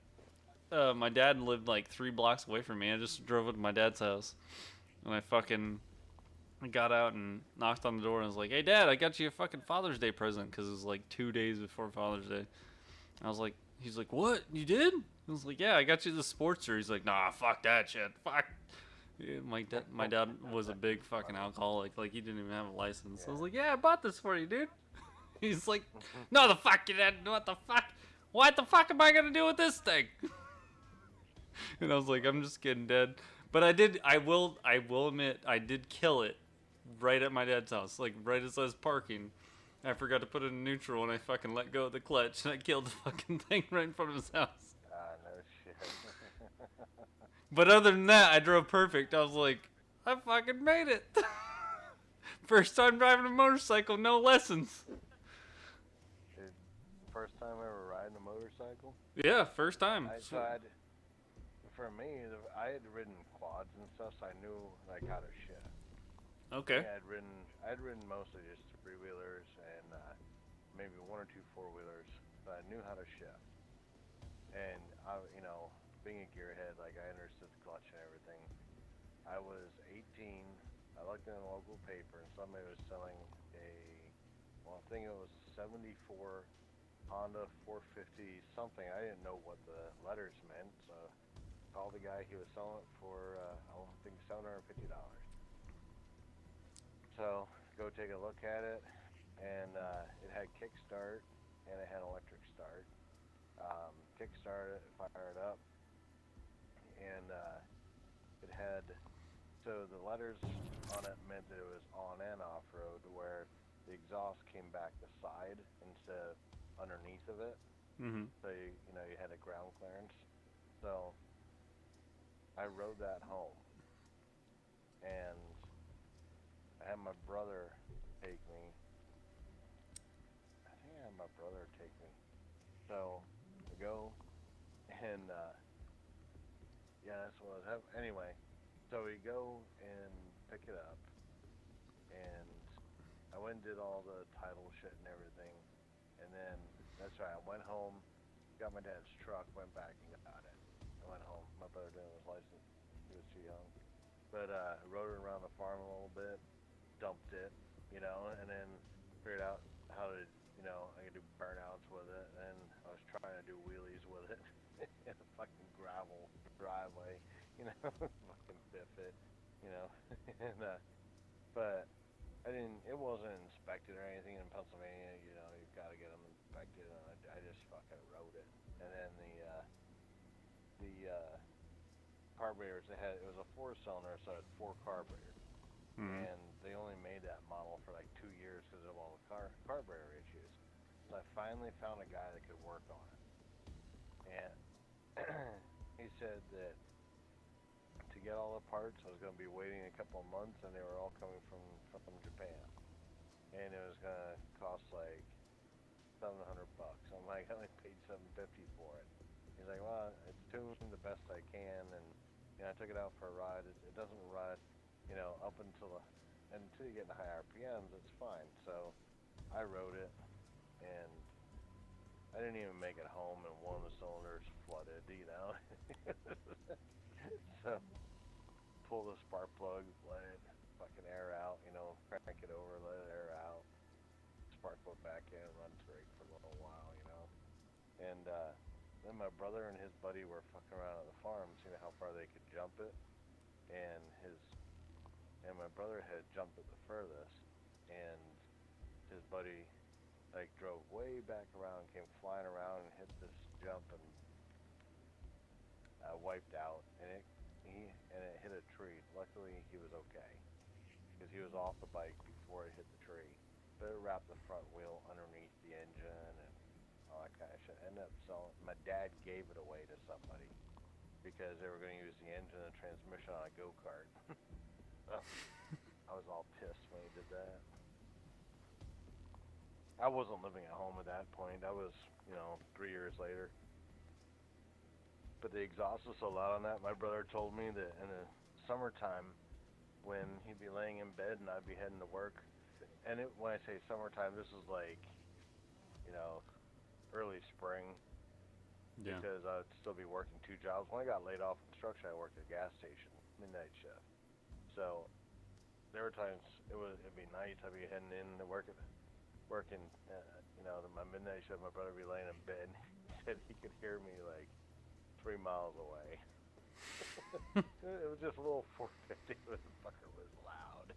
My dad lived like 3 blocks away from me. I just drove it to my dad's house. And I fucking got out and knocked on the door and was like, hey, Dad, I got you a fucking Father's Day present, because it was like 2 days before Father's Day. I was like, he's like, what? You did? I was like, yeah, I got you the Sportster. He's like, nah, fuck that shit. Fuck. Yeah, my dad was a big fucking alcoholic. Like, he didn't even have a license. I was like, yeah, I bought this for you, dude. He's like, no, the fuck you didn't. What the fuck? What the fuck am I gonna do with this thing? And I was like, I'm just kidding, Dad. But I will admit, I did kill it right at my dad's house. Like, right as I was parking. I forgot to put it in neutral and I fucking let go of the clutch and I killed the fucking thing right in front of his house. No shit. But other than that, I drove perfect. I was like, I fucking made it. First time driving a motorcycle, no lessons. Dude, first time ever riding a motorcycle? Yeah, first time. For me, I had ridden quads and stuff, so I knew like how to shift. Okay. I had ridden mostly just 3-wheelers and maybe 1 or 2 4-wheelers, but I knew how to shift. And I, being a gearhead, like I understood the clutch and everything. I was 18. I looked in a local paper and somebody was selling I think it was 74 Honda 450 something. I didn't know what the letters meant, so I called the guy. He was selling it for I think $750. So go take a look at it, and it had kickstart and it had electric start. Kickstart it, fire it up, and it had, so the letters on it meant that it was on and off road, where the exhaust came back the side instead of underneath of it. Mm-hmm. So you had a ground clearance. So I rode that home, and I had my brother take me. I think I had my brother take me. So I go, and Yeah, that's what was happening. Anyway, so we go and pick it up, and I went and did all the title shit and everything, and then that's right. I went home, got my dad's truck, went back and got it. I went home. My brother didn't have his license; he was too young. But rode it around the farm a little bit, dumped it, and then figured out how to, I could do burnouts with it, and I was trying to do wheelies with it in a fucking gravel driveway, fucking biff it, and but I didn't. It wasn't inspected or anything in Pennsylvania. You've got to get them inspected, and I just fucking rode it. And then the carburetors it was a 4-cylinder, so it had 4 carburetors, and they only made that model for like 2 years because of all the carburetor issues. So I finally found a guy that could work on it, and he said that to get all the parts, I was going to be waiting a couple of months, and they were all coming from Japan, and it was going to cost like $700. I'm like, I only paid $750 for it. He's like, well, it's tuned the best I can, and I took it out for a ride. It doesn't run, up until you get into high RPMs, it's fine. So I rode it, and I didn't even make it home, and one of the cylinders flooded, So pull the spark plug, let it fucking air out, crank it over, let it air out, spark plug back in, run straight for a little while, And then my brother and his buddy were fucking around at the farm, seeing how far they could jump it, and my brother had jumped it the furthest, and his buddy drove way back around, came flying around and hit this jump and wiped out, and it hit a tree. Luckily, he was okay because he was off the bike before it hit the tree. But it wrapped the front wheel underneath the engine and all that kind of shit. Ended up selling. My dad gave it away to somebody because they were going to use the engine and transmission on a go-kart. I was all pissed when he did that. I wasn't living at home at that point. That was, 3 years later. But the exhaust was so loud on that, my brother told me that in the summertime, when he'd be laying in bed and I'd be heading to work, and when I say summertime, this is like, early spring, because I'd still be working 2 jobs. When I got laid off construction, I worked at a gas station, midnight shift. So there were times it'd be night, I'd be heading in to working, my midnight shift. My brother would be laying in bed. He said he could hear me like 3 miles away. It was just a little 450, but the fucker was loud.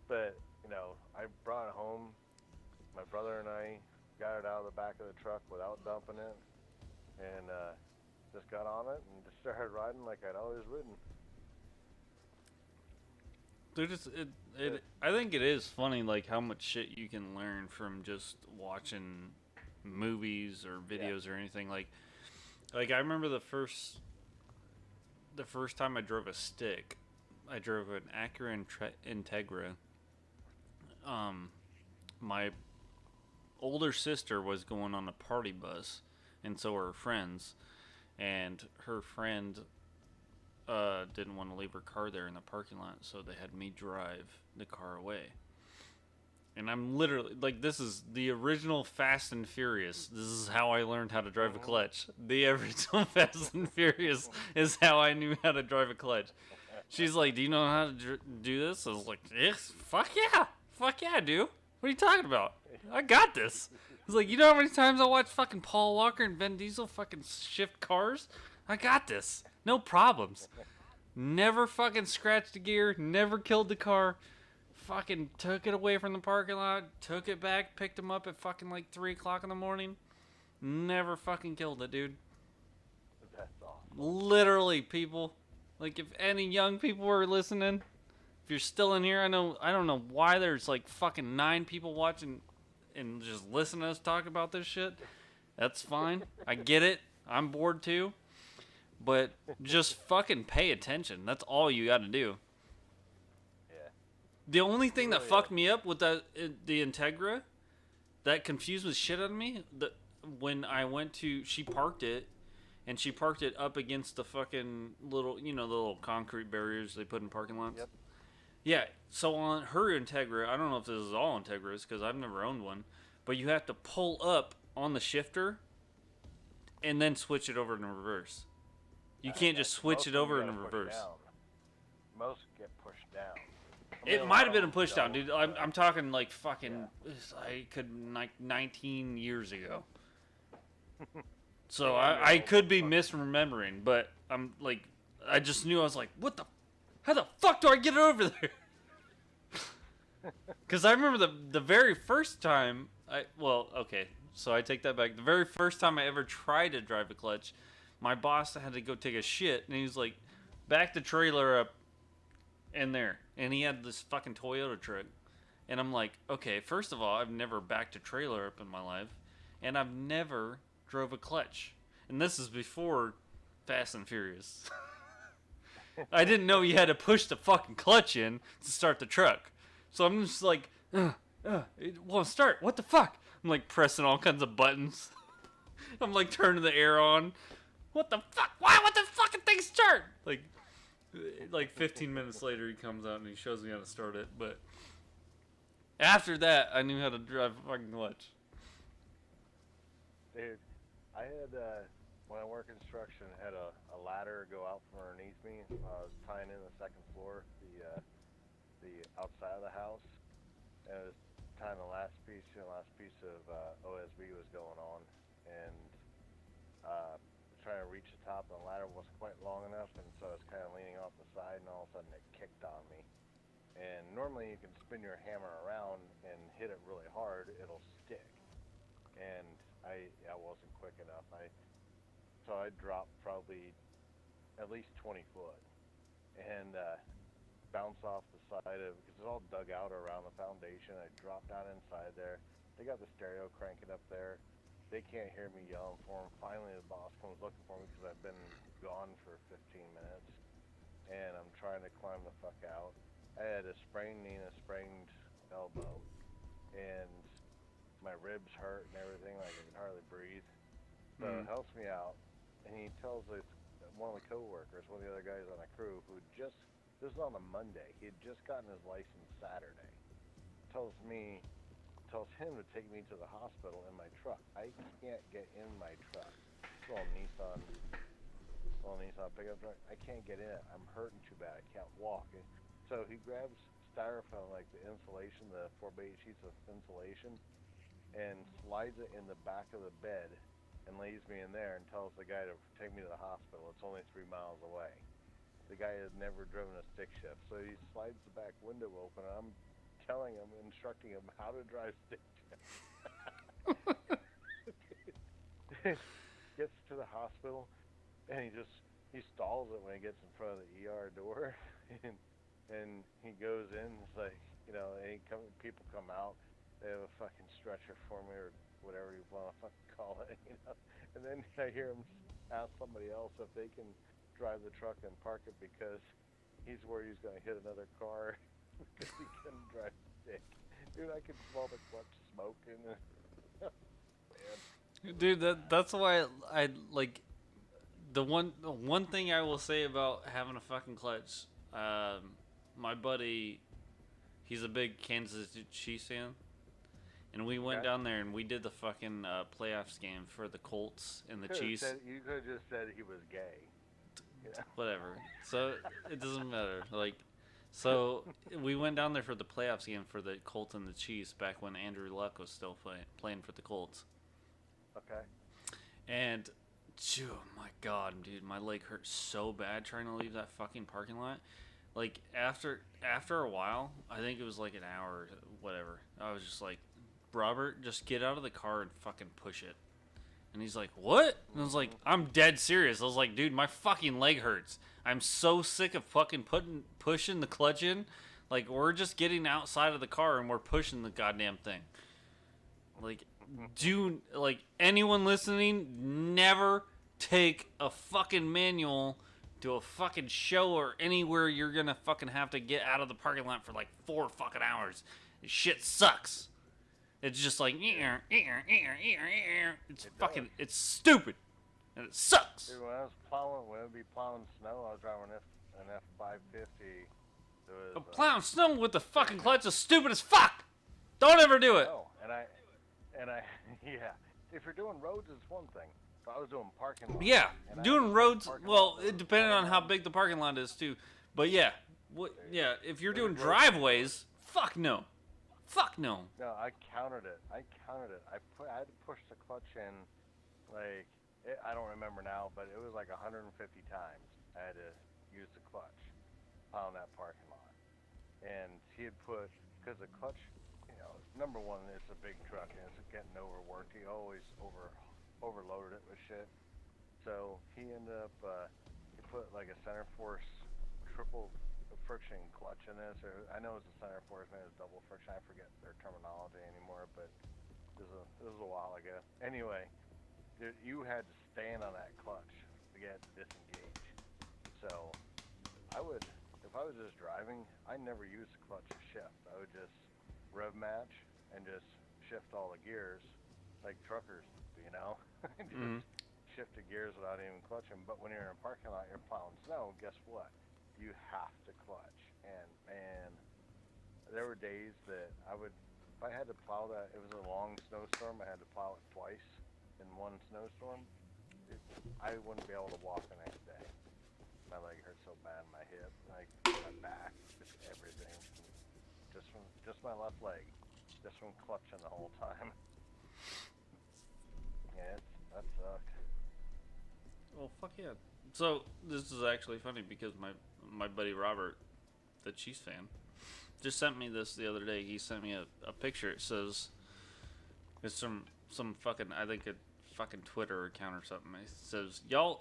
But I brought it home. My brother and I got it out of the back of the truck without dumping it, and just got on it and just started riding like I'd always ridden. Dude, I think it is funny, like, how much shit you can learn from just watching movies or videos or anything. Like I remember the first time I drove a stick, I drove an Acura Integra. My older sister was going on a party bus, and so were her friends, and her friend didn't want to leave her car there in the parking lot, so they had me drive the car away. And I'm literally, like, this is the original Fast and Furious. This is how I learned how to drive a clutch. The original Fast and Furious is how I knew how to drive a clutch. She's like, do you know how to do this? I was like, yes, fuck yeah. Fuck yeah, dude. What are you talking about? I got this. He's like, you know how many times I watched fucking Paul Walker and Vin Diesel fucking shift cars? I got this. No problems. Never fucking scratched a gear. Never killed the car. Fucking took it away from the parking lot. Took it back. Picked him up at fucking like 3 o'clock in the morning. Never fucking killed it, dude. That's awesome. Literally, people. Like, if any young people were listening, if you're still in here, I don't know why there's like fucking 9 people watching and just listen to us talk about this shit. That's fine. I get it. I'm bored too. But just fucking pay attention. That's all you got to do. Yeah. The only thing that fucked me up with the Integra, that confused the shit out of me, when I went to, she parked it, and she parked it up against the fucking little, the little concrete barriers they put in parking lots. Yep. Yeah, so on her Integra, I don't know if this is all Integras because I've never owned one, but you have to pull up on the shifter and then switch it over in reverse. You can't just switch it over in reverse. Most get pushed down. It might have been a push down, dude. I'm talking like fucking, I could, like 19 years ago. So I could be misremembering, but I'm like, I just knew, I was like, how the fuck do I get it over there? Because I remember the very first time, so I take that back. The very first time I ever tried to drive a clutch, my boss had to go take a shit, and he was like, back the trailer up in there. And he had this fucking Toyota truck. And I'm like, okay, first of all, I've never backed a trailer up in my life, and I've never drove a clutch. And this is before Fast and Furious. I didn't know you had to push the fucking clutch in to start the truck. So I'm just like, it won't start. What the fuck? I'm like pressing all kinds of buttons. I'm like turning the air on. What the fuck? Why would the fucking thing start? Like 15 minutes later, he comes out and he shows me how to start it. But after that, I knew how to drive a fucking clutch. Dude, I had, when I work construction, I had a ladder go out from underneath me. I was tying in the second floor, the outside of the house. And it was tying the last piece of OSB was going on. And trying to reach the top, and the ladder wasn't quite long enough, and so I was kind of leaning off the side, and all of a sudden it kicked on me. And normally you can spin your hammer around and hit it really hard, it'll stick. And I wasn't quick enough. So I dropped probably at least 20 foot and bounced off the side of, because it's all dug out around the foundation. I dropped down inside there. They got the stereo cranking up there. They can't hear me yelling for them. Finally, the boss comes looking for me because I've been gone for 15 minutes. And I'm trying to climb the fuck out. I had a sprained knee and a sprained elbow. And my ribs hurt and everything. Like I can hardly breathe. So it helps me out. And he tells one of the co-workers, one of the other guys on the crew, who this was on a Monday. He had just gotten his license Saturday. Tells him to take me to the hospital in my truck. I can't get in my truck. Little Nissan pickup truck. I can't get in it. I'm hurting too bad. I can't walk. So he grabs styrofoam, like the insulation, the 4x8 sheets of insulation, and slides it in the back of the bed and lays me in there and tells the guy to take me to the hospital. It's only 3 miles away. The guy had never driven a stick shift, so he slides the back window open, and I'm instructing him how to drive stick shift. Gets to the hospital, and he stalls it when he gets in front of the ER door, and he goes in. It's like, people come out. They have a fucking stretcher for me or whatever you want to fucking call it, And then I hear him ask somebody else if they can drive the truck and park it because he's worried he's going to hit another car because he couldn't drive the stick. Dude, I could smell the clutch smoking. Dude, that's why I like the one thing I will say about having a fucking clutch. My buddy, he's a big Kansas City Chiefs fan, and we went down there and we did the fucking playoffs game for the Colts and the Chiefs. You could have just said he was gay. Whatever. So it doesn't matter. So we went down there for the playoffs game for the Colts and the Chiefs back when Andrew Luck was still playing for the Colts. Okay. And, oh my god, dude, my leg hurt so bad trying to leave that fucking parking lot. Like, after a while, I think it was like an hour or whatever, I was just like, Robert, just get out of the car and fucking push it. And he's like, what? And I was like, I'm dead serious. I was like, dude, my fucking leg hurts. I'm so sick of fucking pushing the clutch in. Like, we're just getting outside of the car and we're pushing the goddamn thing. Like, anyone listening, never take a fucking manual to a fucking show or anywhere you're gonna fucking have to get out of the parking lot for like 4 fucking hours. This shit sucks. It's just like, it's fucking, it's stupid. and it sucks. Dude, when I would be plowing snow, I was driving an F550. A plowing snow with the fucking clutch is stupid as fuck. Don't ever do it. No, and I, yeah. If you're doing roads, it's one thing. But I was doing parking lots. Yeah, doing roads. Well, it depended on how big the parking lot is too. But yeah, yeah. If you're doing driveways, fuck no, fuck no. No, I counted it. I had to push the clutch in, like I don't remember now, but it was like 150 times. I had to use the clutch on that parking lot, and he had put because the clutch, number one, it's a big truck and it's getting overworked. He always overloaded it with shit. So he ended up he put like a center force triple friction clutch in this, or I know it's a center force, maybe it's double friction. I forget their terminology anymore, but this was a while ago. Anyway, dude, you had to stand on that clutch to get it to disengage. So if I was just driving, I never used the clutch to shift. I would just rev match and just shift all the gears like truckers do, just shift the gears without even clutching. But when you're in a parking lot, you're plowing snow, guess what? You have to clutch. And man, there were days that if I had to plow that, it was a long snowstorm, I had to plow it twice in one snowstorm, I wouldn't be able to walk the next day. My leg hurt so bad, my hip, like my back, just everything. Just my left leg, just from clutching the whole time. Yeah, that sucked. Well, fuck yeah. So this is actually funny because my buddy Robert, the Chiefs fan, just sent me this the other day. He sent me a picture. It says it's some fucking, I think a fucking Twitter account or something. It says y'all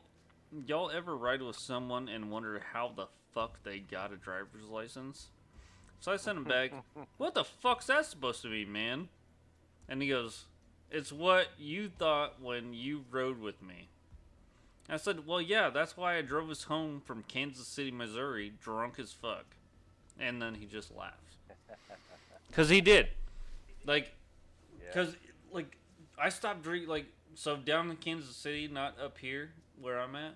ever ride with someone and wonder how the fuck they got a driver's license? So I sent him back, what the fuck's that supposed to be, man? And he goes, it's what you thought when you rode with me. I said, well, yeah, that's why I drove us home from Kansas City, Missouri, drunk as fuck. And then he just laughed. Because he did. Like, because, I stopped drinking, so down in Kansas City, not up here where I'm at,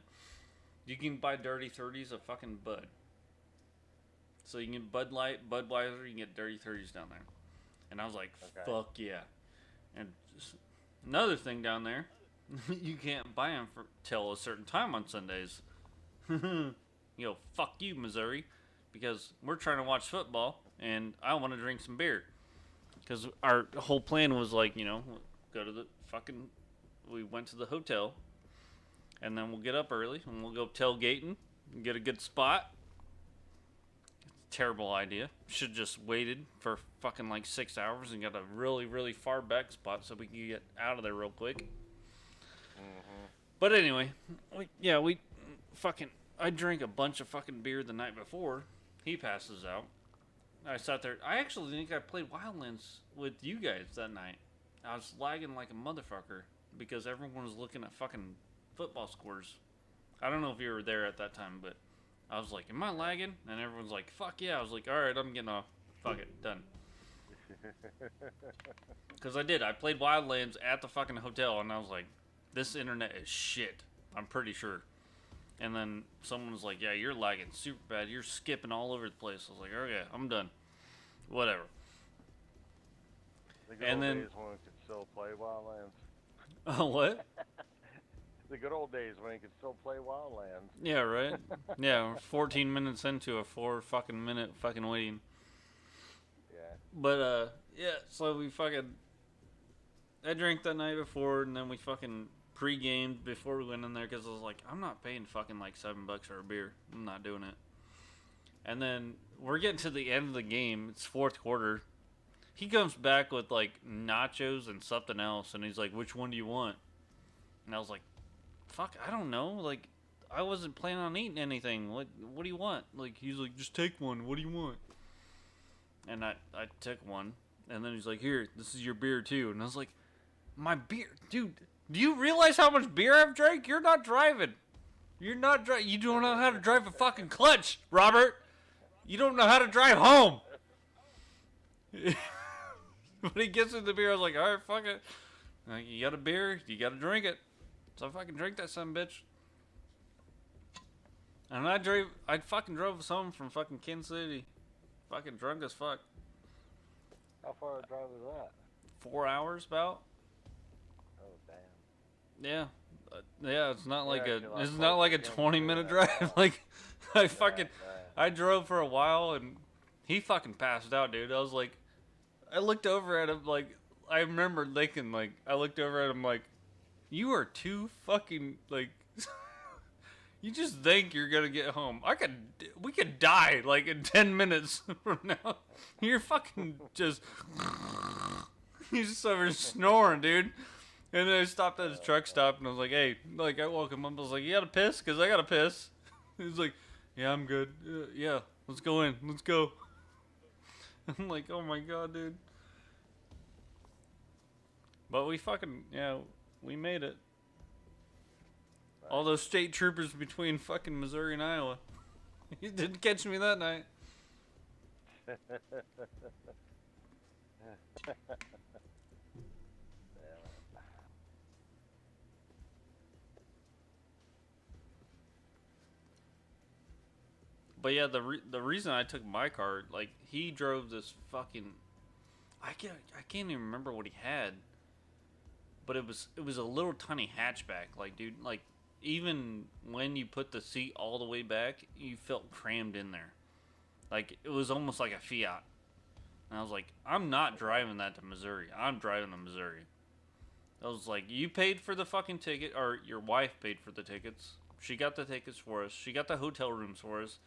you can buy Dirty 30s of fucking Bud. So you can get Bud Light, Budweiser, you can get Dirty 30s down there. And I was like, fuck yeah. And another thing down there, you can't buy them till a certain time on Sundays. Fuck you, Missouri. Because we're trying to watch football, and I want to drink some beer. Because our whole plan was go to the we went to the hotel, and then we'll get up early, and we'll go tailgating, and get a good spot. Terrible idea. Should just waited for fucking 6 hours and got a really, really far back spot so we can get out of there real quick. But anyway, I drank a bunch of fucking beer the night before. He passes out. I sat there. I actually think I played Wildlands with you guys that night. I was lagging like a motherfucker because everyone was looking at fucking football scores. I don't know if you were there at that time, but I was like, am I lagging? And everyone's like, fuck yeah. I was like, alright, I'm getting off. Fuck it, done. Because I did. I played Wildlands at the fucking hotel, and I was like, this internet is shit. I'm pretty sure. And then someone was like, yeah, you're lagging super bad. You're skipping all over the place. I was like, okay, I'm done. Whatever. The good old days when we could still play Wildlands. Oh, what? The good old days when you could still play Wildlands. Yeah, right? Yeah, we're 14 minutes into a 4 fucking minute fucking waiting. Yeah. But, yeah, so I drank that night before, and then we fucking pre-gamed before we went in there, because I was like, I'm not paying fucking $7 for a beer. I'm not doing it. And then we're getting to the end of the game. It's fourth quarter. He comes back with nachos and something else, and he's like, which one do you want? And I was like, fuck, I don't know. I wasn't planning on eating anything. What do you want? He's like, just take one. What do you want? And I took one, and then he's like, here, this is your beer too. And I was like, my beer? Dude, do you realize how much beer I've drank? You're not driving. You're not driving. You don't know how to drive a fucking clutch, Robert. You don't know how to drive home. When he gets in the beer, I was like, all right, fuck it. You got a beer, you got to drink it. So I fucking drank that son of a bitch. And I fucking drove us home from fucking Kansas City. Fucking drunk as fuck. How far a drive was that? 4 hours about. Oh damn. Yeah. Yeah, it's not like Yeah, a, actually a lot it's not like a closer to Kansas 20-minute City than I drive. thought. Like, I fucking, Right. I drove for a while and he fucking passed out, dude. I was like, I looked over at him like, I remember thinking like, I looked over at him like, you are too fucking like, you just think you're gonna get home. We could die like in 10 minutes from now. You're fucking just, he's just over snoring, dude. And then I stopped at his truck stop and I was like, hey, like I woke him up. I was like, you gotta piss? Cause I gotta piss. He's like, yeah, I'm good. Yeah, let's go in. Let's go. I'm like, oh my god, dude. But we fucking, yeah, we made it. All those state troopers between fucking Missouri and Iowa. You didn't catch me that night. But yeah, the reason I took my car, like he drove this fucking, I can't even remember what he had. But it was a little tiny hatchback, like dude, like even when you put the seat all the way back, you felt crammed in there. Like it was almost like a Fiat. And I was like, I'm not driving that to Missouri. I'm driving to Missouri. I was like, you paid for the fucking ticket, or your wife paid for the tickets. She got the tickets for us. She got the hotel rooms for us.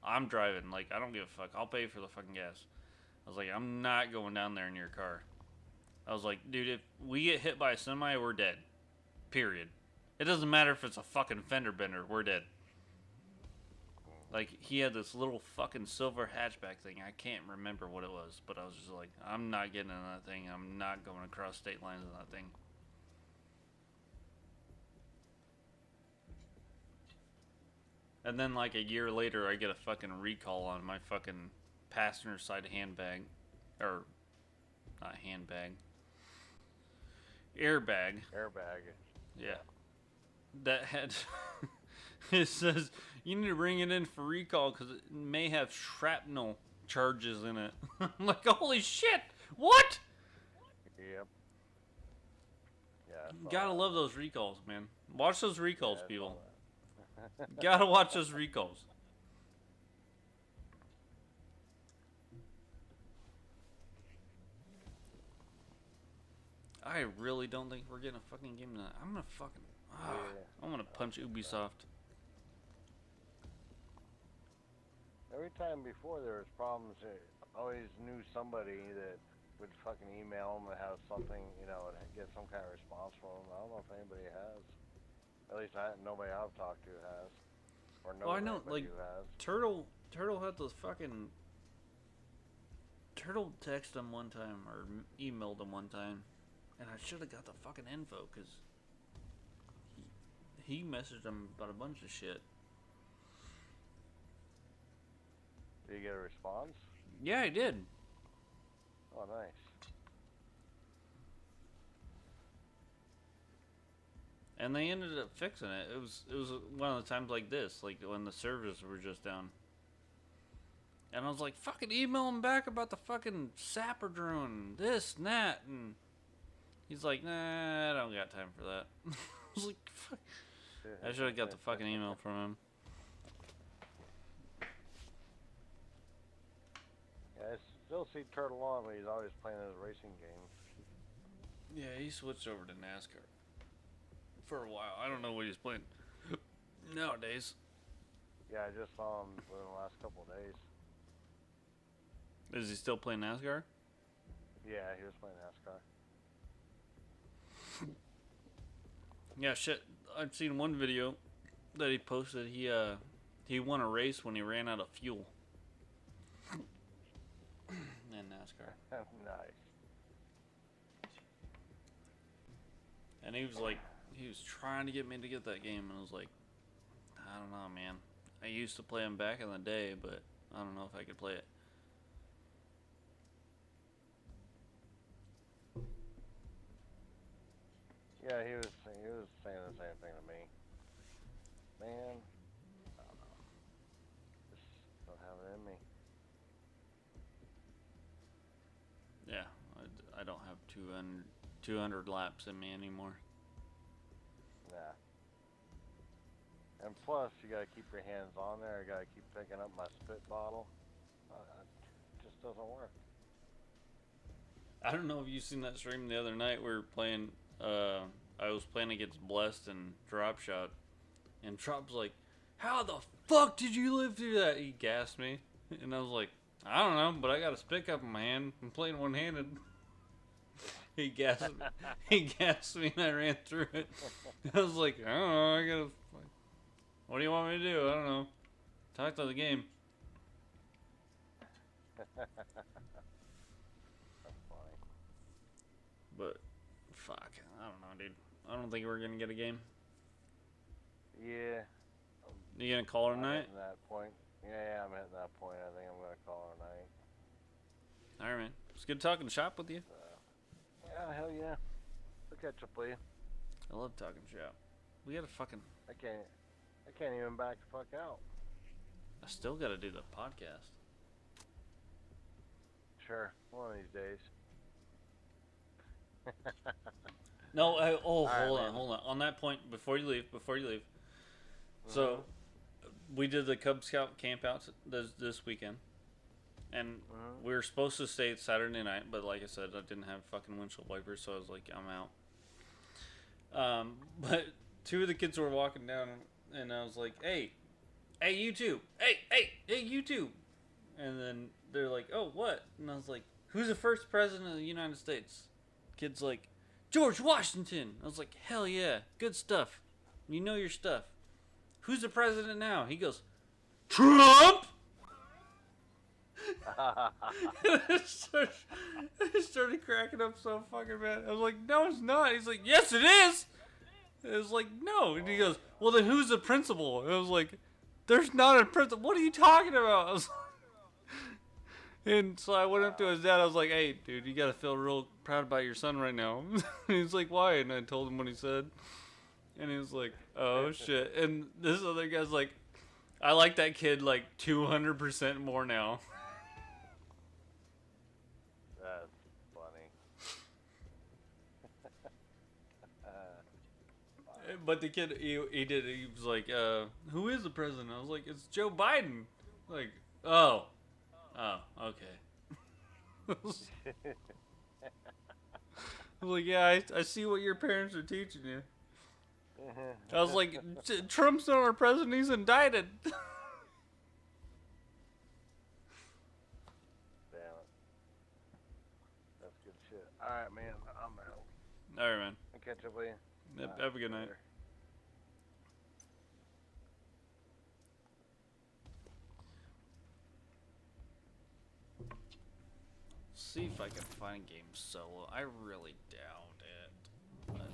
I'm driving. Like, I don't give a fuck. I'll pay for the fucking gas. I was like, I'm not going down there in your car. I was like, dude, if we get hit by a semi, we're dead. Period. It doesn't matter if it's a fucking fender bender. We're dead. Like, he had this little fucking silver hatchback thing. I can't remember what it was, but I was just like, I'm not getting in that thing. I'm not going across state lines in that thing. And then, like, a year later, I get a fucking recall on my fucking passenger side handbag. Or, not handbag. Airbag. Airbag. Yeah. That had... it says, you need to bring it in for recall because it may have shrapnel charges in it. I'm like, holy shit! What? Yep. Yeah. Gotta love those recalls, man. Watch those recalls, Yeah, people. Gotta watch those recalls. I really don't think we're getting a fucking game tonight. I'm gonna fucking... I'm gonna punch Ubisoft. Every time before there was problems, I always knew somebody that would fucking email them and have something, you know, and get some kind of response from them. I don't know if anybody has. At least nobody I've talked to has. Or knows Oh, I know, anybody like, who has. Turtle had the fucking... Turtle texted him one time, or emailed him one time, and I should have got the fucking info, because he messaged him about a bunch of shit. Did you get a response? Yeah, I did. Oh, nice. And they ended up fixing it. It was one of the times like this, like when the servers were just down. And I was like, fucking email him back about the fucking sapper drone, this and that, and he's like, nah, I don't got time for that. I was like, fuck. I should have got the fucking email from him. Yeah, I still see Turtle on, but he's always playing his racing games. Yeah, he switched over to NASCAR for a while. I don't know what he's playing nowadays. Yeah, I just saw him within the last couple of days. Is he still playing NASCAR? Yeah, he was playing NASCAR. Yeah, shit. I've seen one video that he posted. He won a race when he ran out of fuel. In NASCAR. Nice. And he was trying to get me to get that game, and I was like, I don't know, man. I used to play them back in the day, but I don't know if I could play it. Yeah, he was saying the same thing to me. Man, I don't know. Just don't have it in me. Yeah, I don't have 200 laps in me anymore. Nah. And plus, you gotta keep your hands on there. I gotta keep picking up my spit bottle. It just doesn't work. I don't know if you seen that stream the other night. We were playing. I was playing against Blessed and Drop Shot, and Drop's like, "How the fuck did you live through that?" He gassed me, and I was like, "I don't know, but I got a spick up in my hand. I'm playing one-handed." He gassed me. He gassed me, and I ran through it. I was like, "I don't know. I gotta. What do you want me to do? I don't know. Talk to the game." That's funny. But fuck, I don't know, dude. I don't think we're gonna get a game. Yeah. You gonna call her I'm tonight? hitting that point. Yeah, I'm hitting that point. I think I'm gonna call her night. All right, man. It's good talking shop with you. Yeah, hell yeah. I'll catch up with you. I love talking shop. We gotta fucking. I can't even back the fuck out. I still gotta do the podcast. Sure, one of these days. No, hold right, on, man. hold on. On that point, before you leave. So, we did the Cub Scout camp out this weekend. And we were supposed to stay Saturday night, but like I said, I didn't have fucking windshield wipers, so I was like, I'm out. But two of the kids were walking down, and I was like, hey, you two. Hey, you two. And then they're like, oh, what? And I was like, who's the first president of the United States? Kid's like, George Washington. I was like, hell yeah, good stuff. You know your stuff. Who's the president now? He goes, Trump! I started cracking up so fucking bad. I was like, no, it's not. He's like, yes, it is. And I was like, no. And he goes, well, then who's the principal? And I was like, there's not a principal. What are you talking about? I was and so I went up to his dad. I was like, hey, dude, you got to feel real proud about your son right now. And he's like, why? And I told him what he said. And he was like, oh, shit. And this other guy's like, I like that kid like 200% more now. That's funny. But the kid, he was like, who is the president? I was like, it's Joe Biden. Like, oh, okay. I was like, yeah, I see what your parents are teaching you. I was like, Trump's not our president, he's indicted. Damn it. That's good shit. Alright, man. I'm out. Alright, man. I'll catch up with you. Yep, have a good night. Later. See if I can find game solo. I really doubt it. But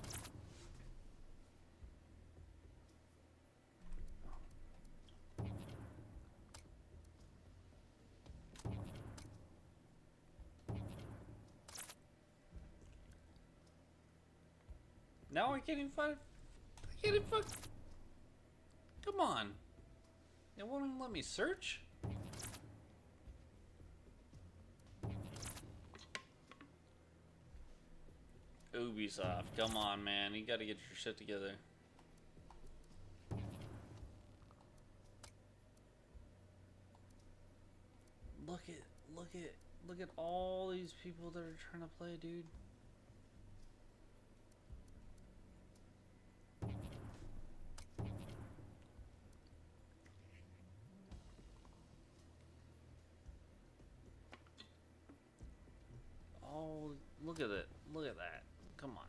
now I can't even find it. I can't even fuck. Come on. It won't even let me search. Ubisoft, come on, man. You gotta get your shit together. Look at all these people that are trying to play, dude. Oh, look at it. Look at that. Come on.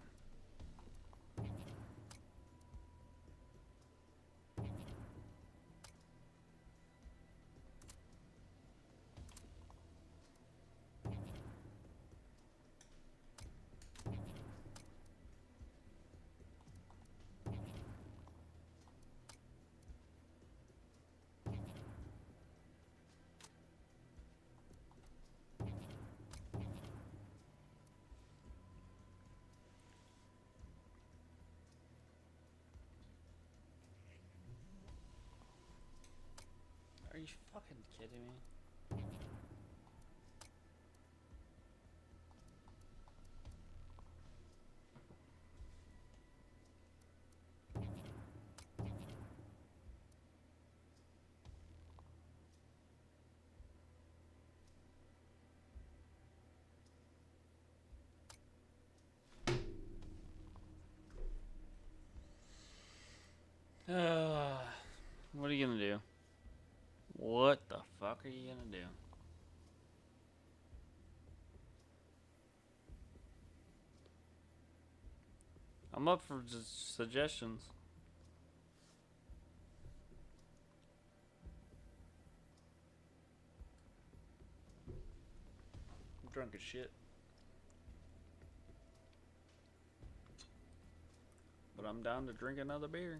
you fucking kidding me? What are you gonna do? What the fuck are you gonna do? I'm up for suggestions. I'm drunk as shit. But I'm down to drink another beer.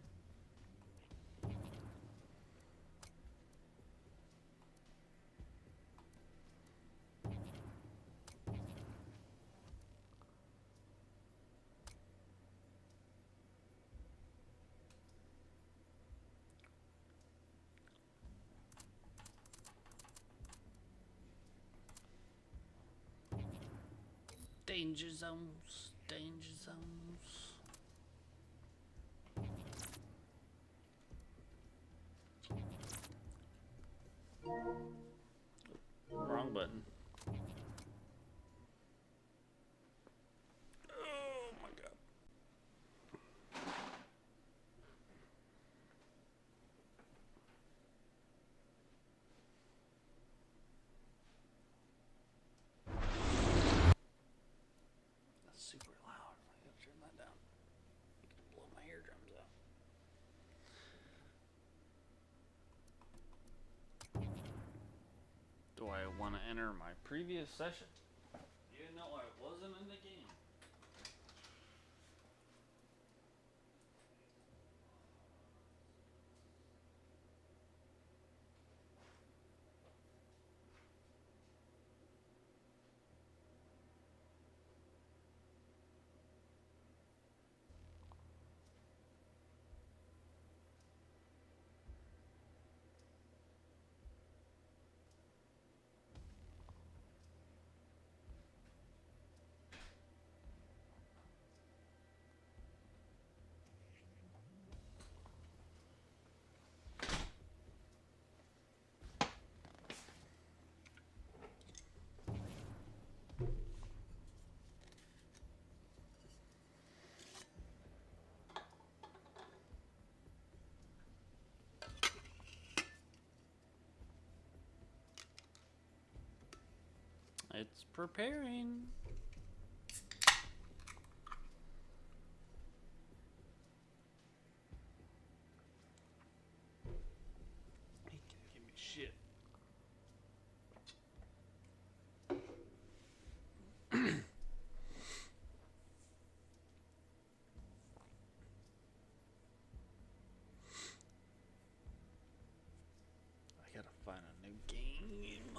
Danger zones, danger zones. Wrong button. Oh my god. That's super loud. I gotta turn that down. You can blow my eardrums out. Do I want to enter my previous session? Even though I wasn't in the game. It's preparing. He can't give me shit. I gotta find a new game.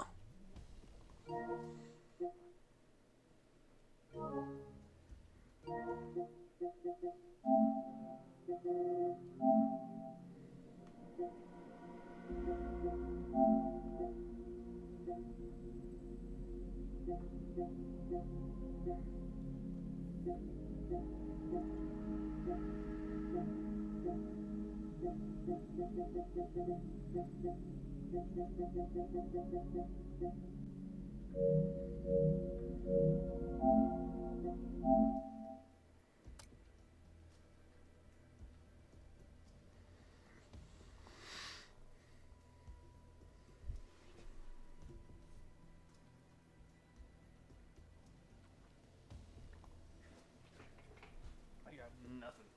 I got nothing.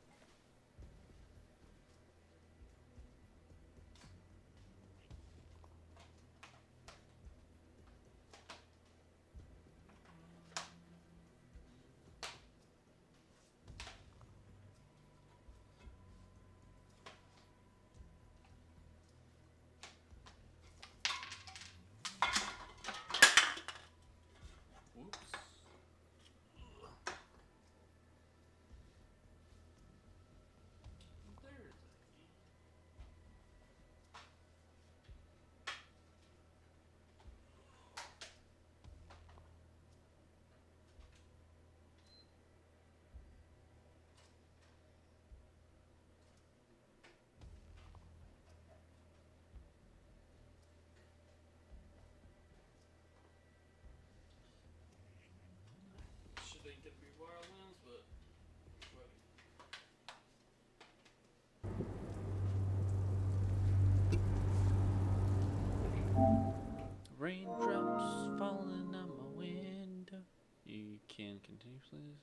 Raindrops falling on my window. You can continuously.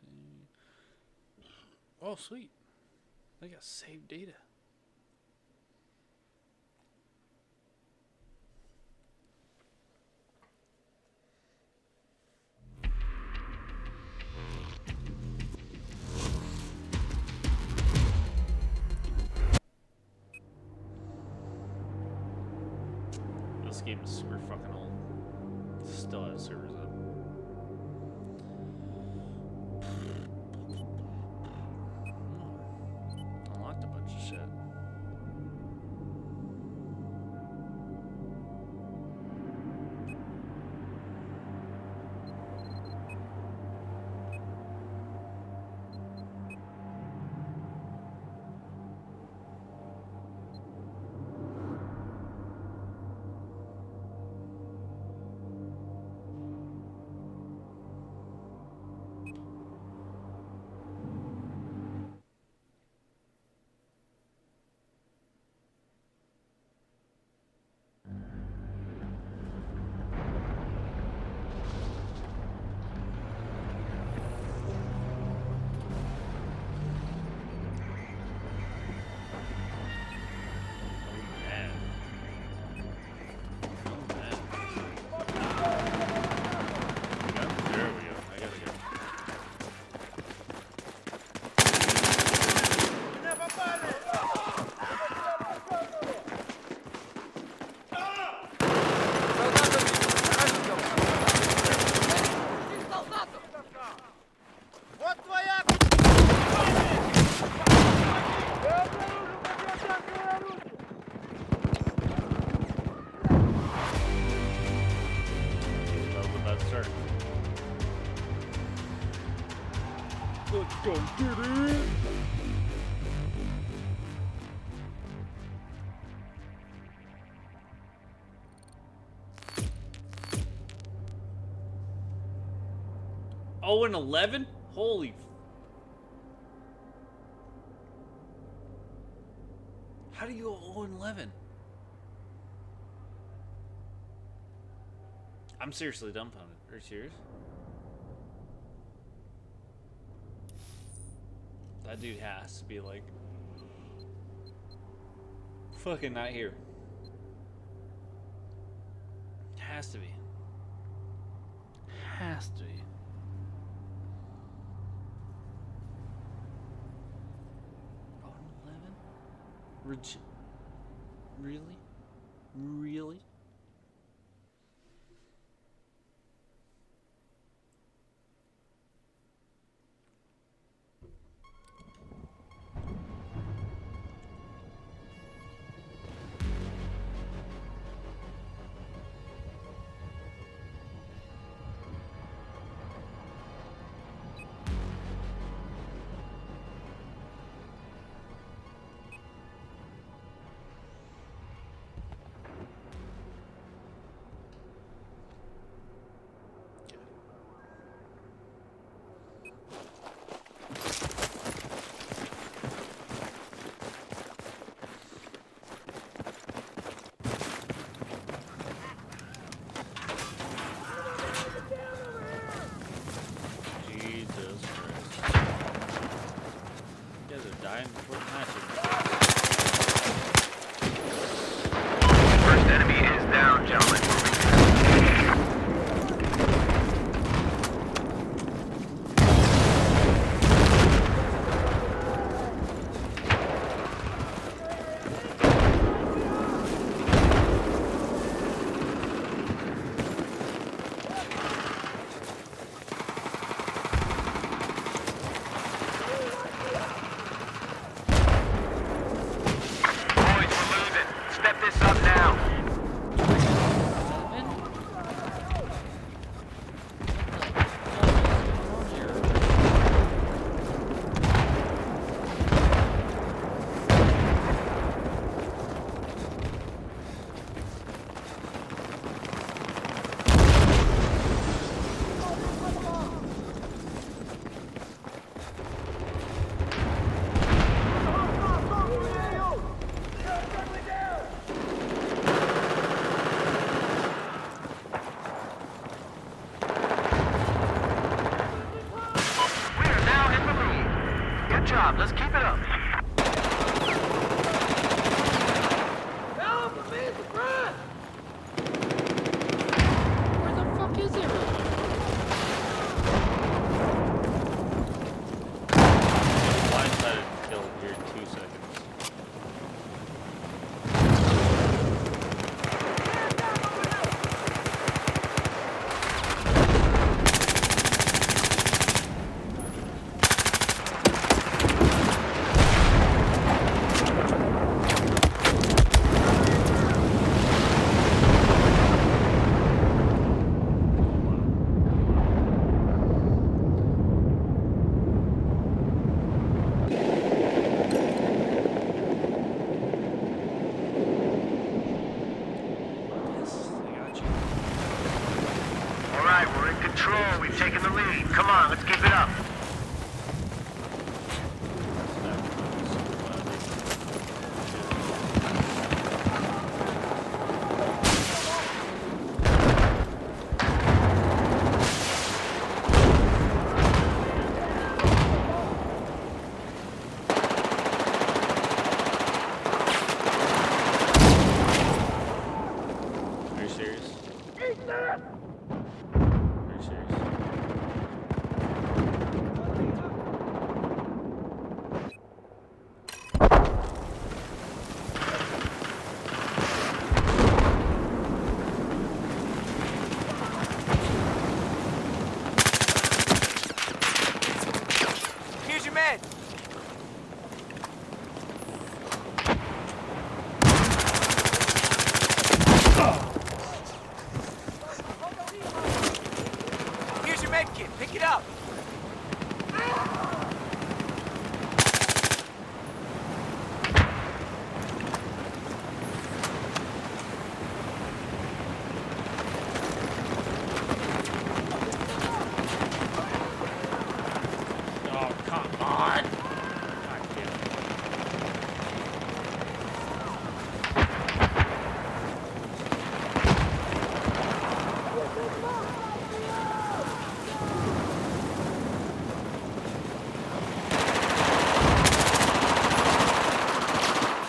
Oh, sweet. I got saved data. This game is super fucking old. Still has servers up. Unlocked a bunch of shit. Let's go get it! Oh, and 11? Holy. How do you go 0 and 11? I'm seriously dumbfounded. Are you serious? That dude has to be like fucking not here. Has to be. Has to be. Oh, 11? Really? Really? Dying before the match. First enemy is down, gentlemen. We've taken the lead. Come on, let's keep it up. Are you serious? Are you serious? Here's your med. Here's your med kit. Pick it up. Oh, come on! God damn it.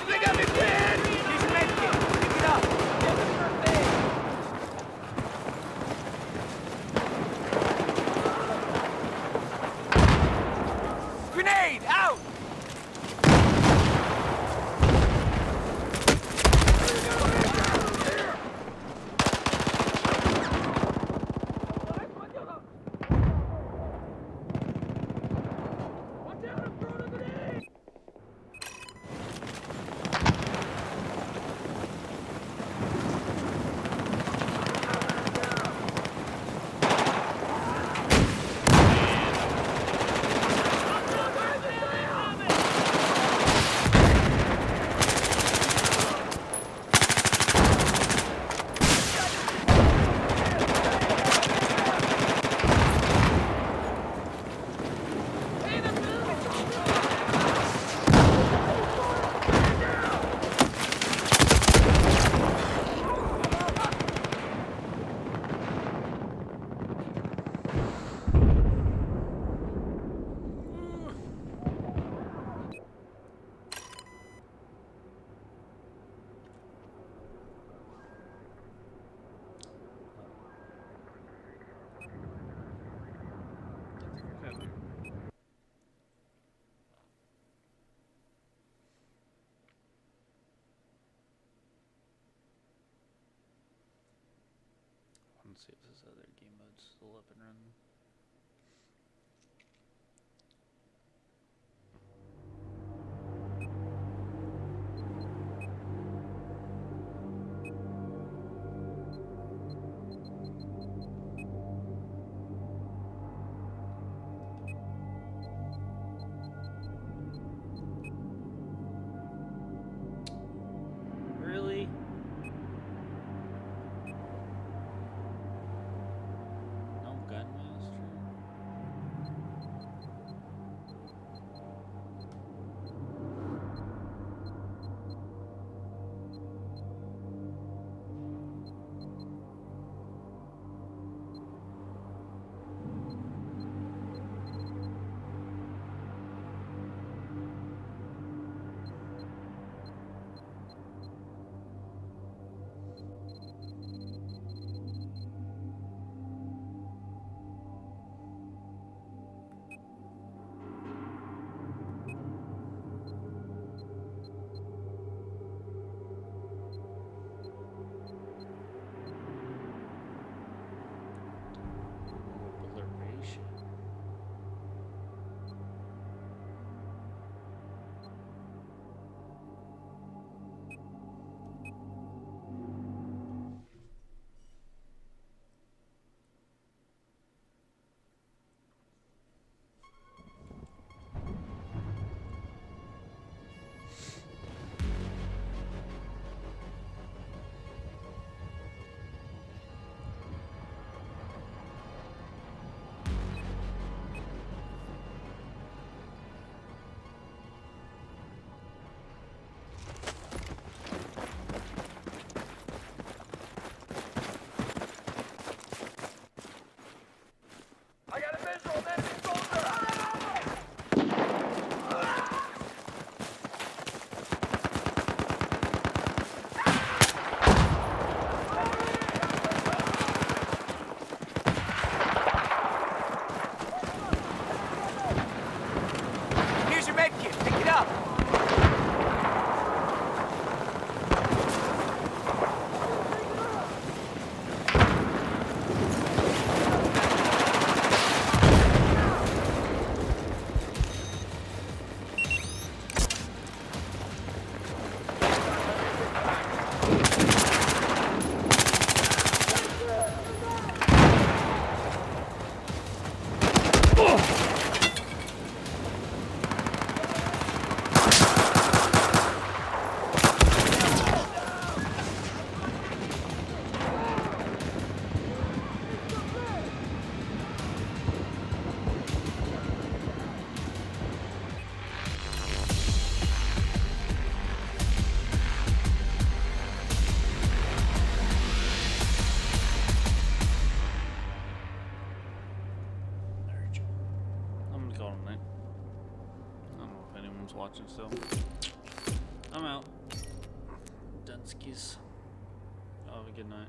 They got me pinned. Here's your med kit. Pick it up. Grenade out. Let's see if this other game mode's still up and running. Really? No gun mask? Everyone's watching still. I'm out. Dunskies. Oh, have a good night.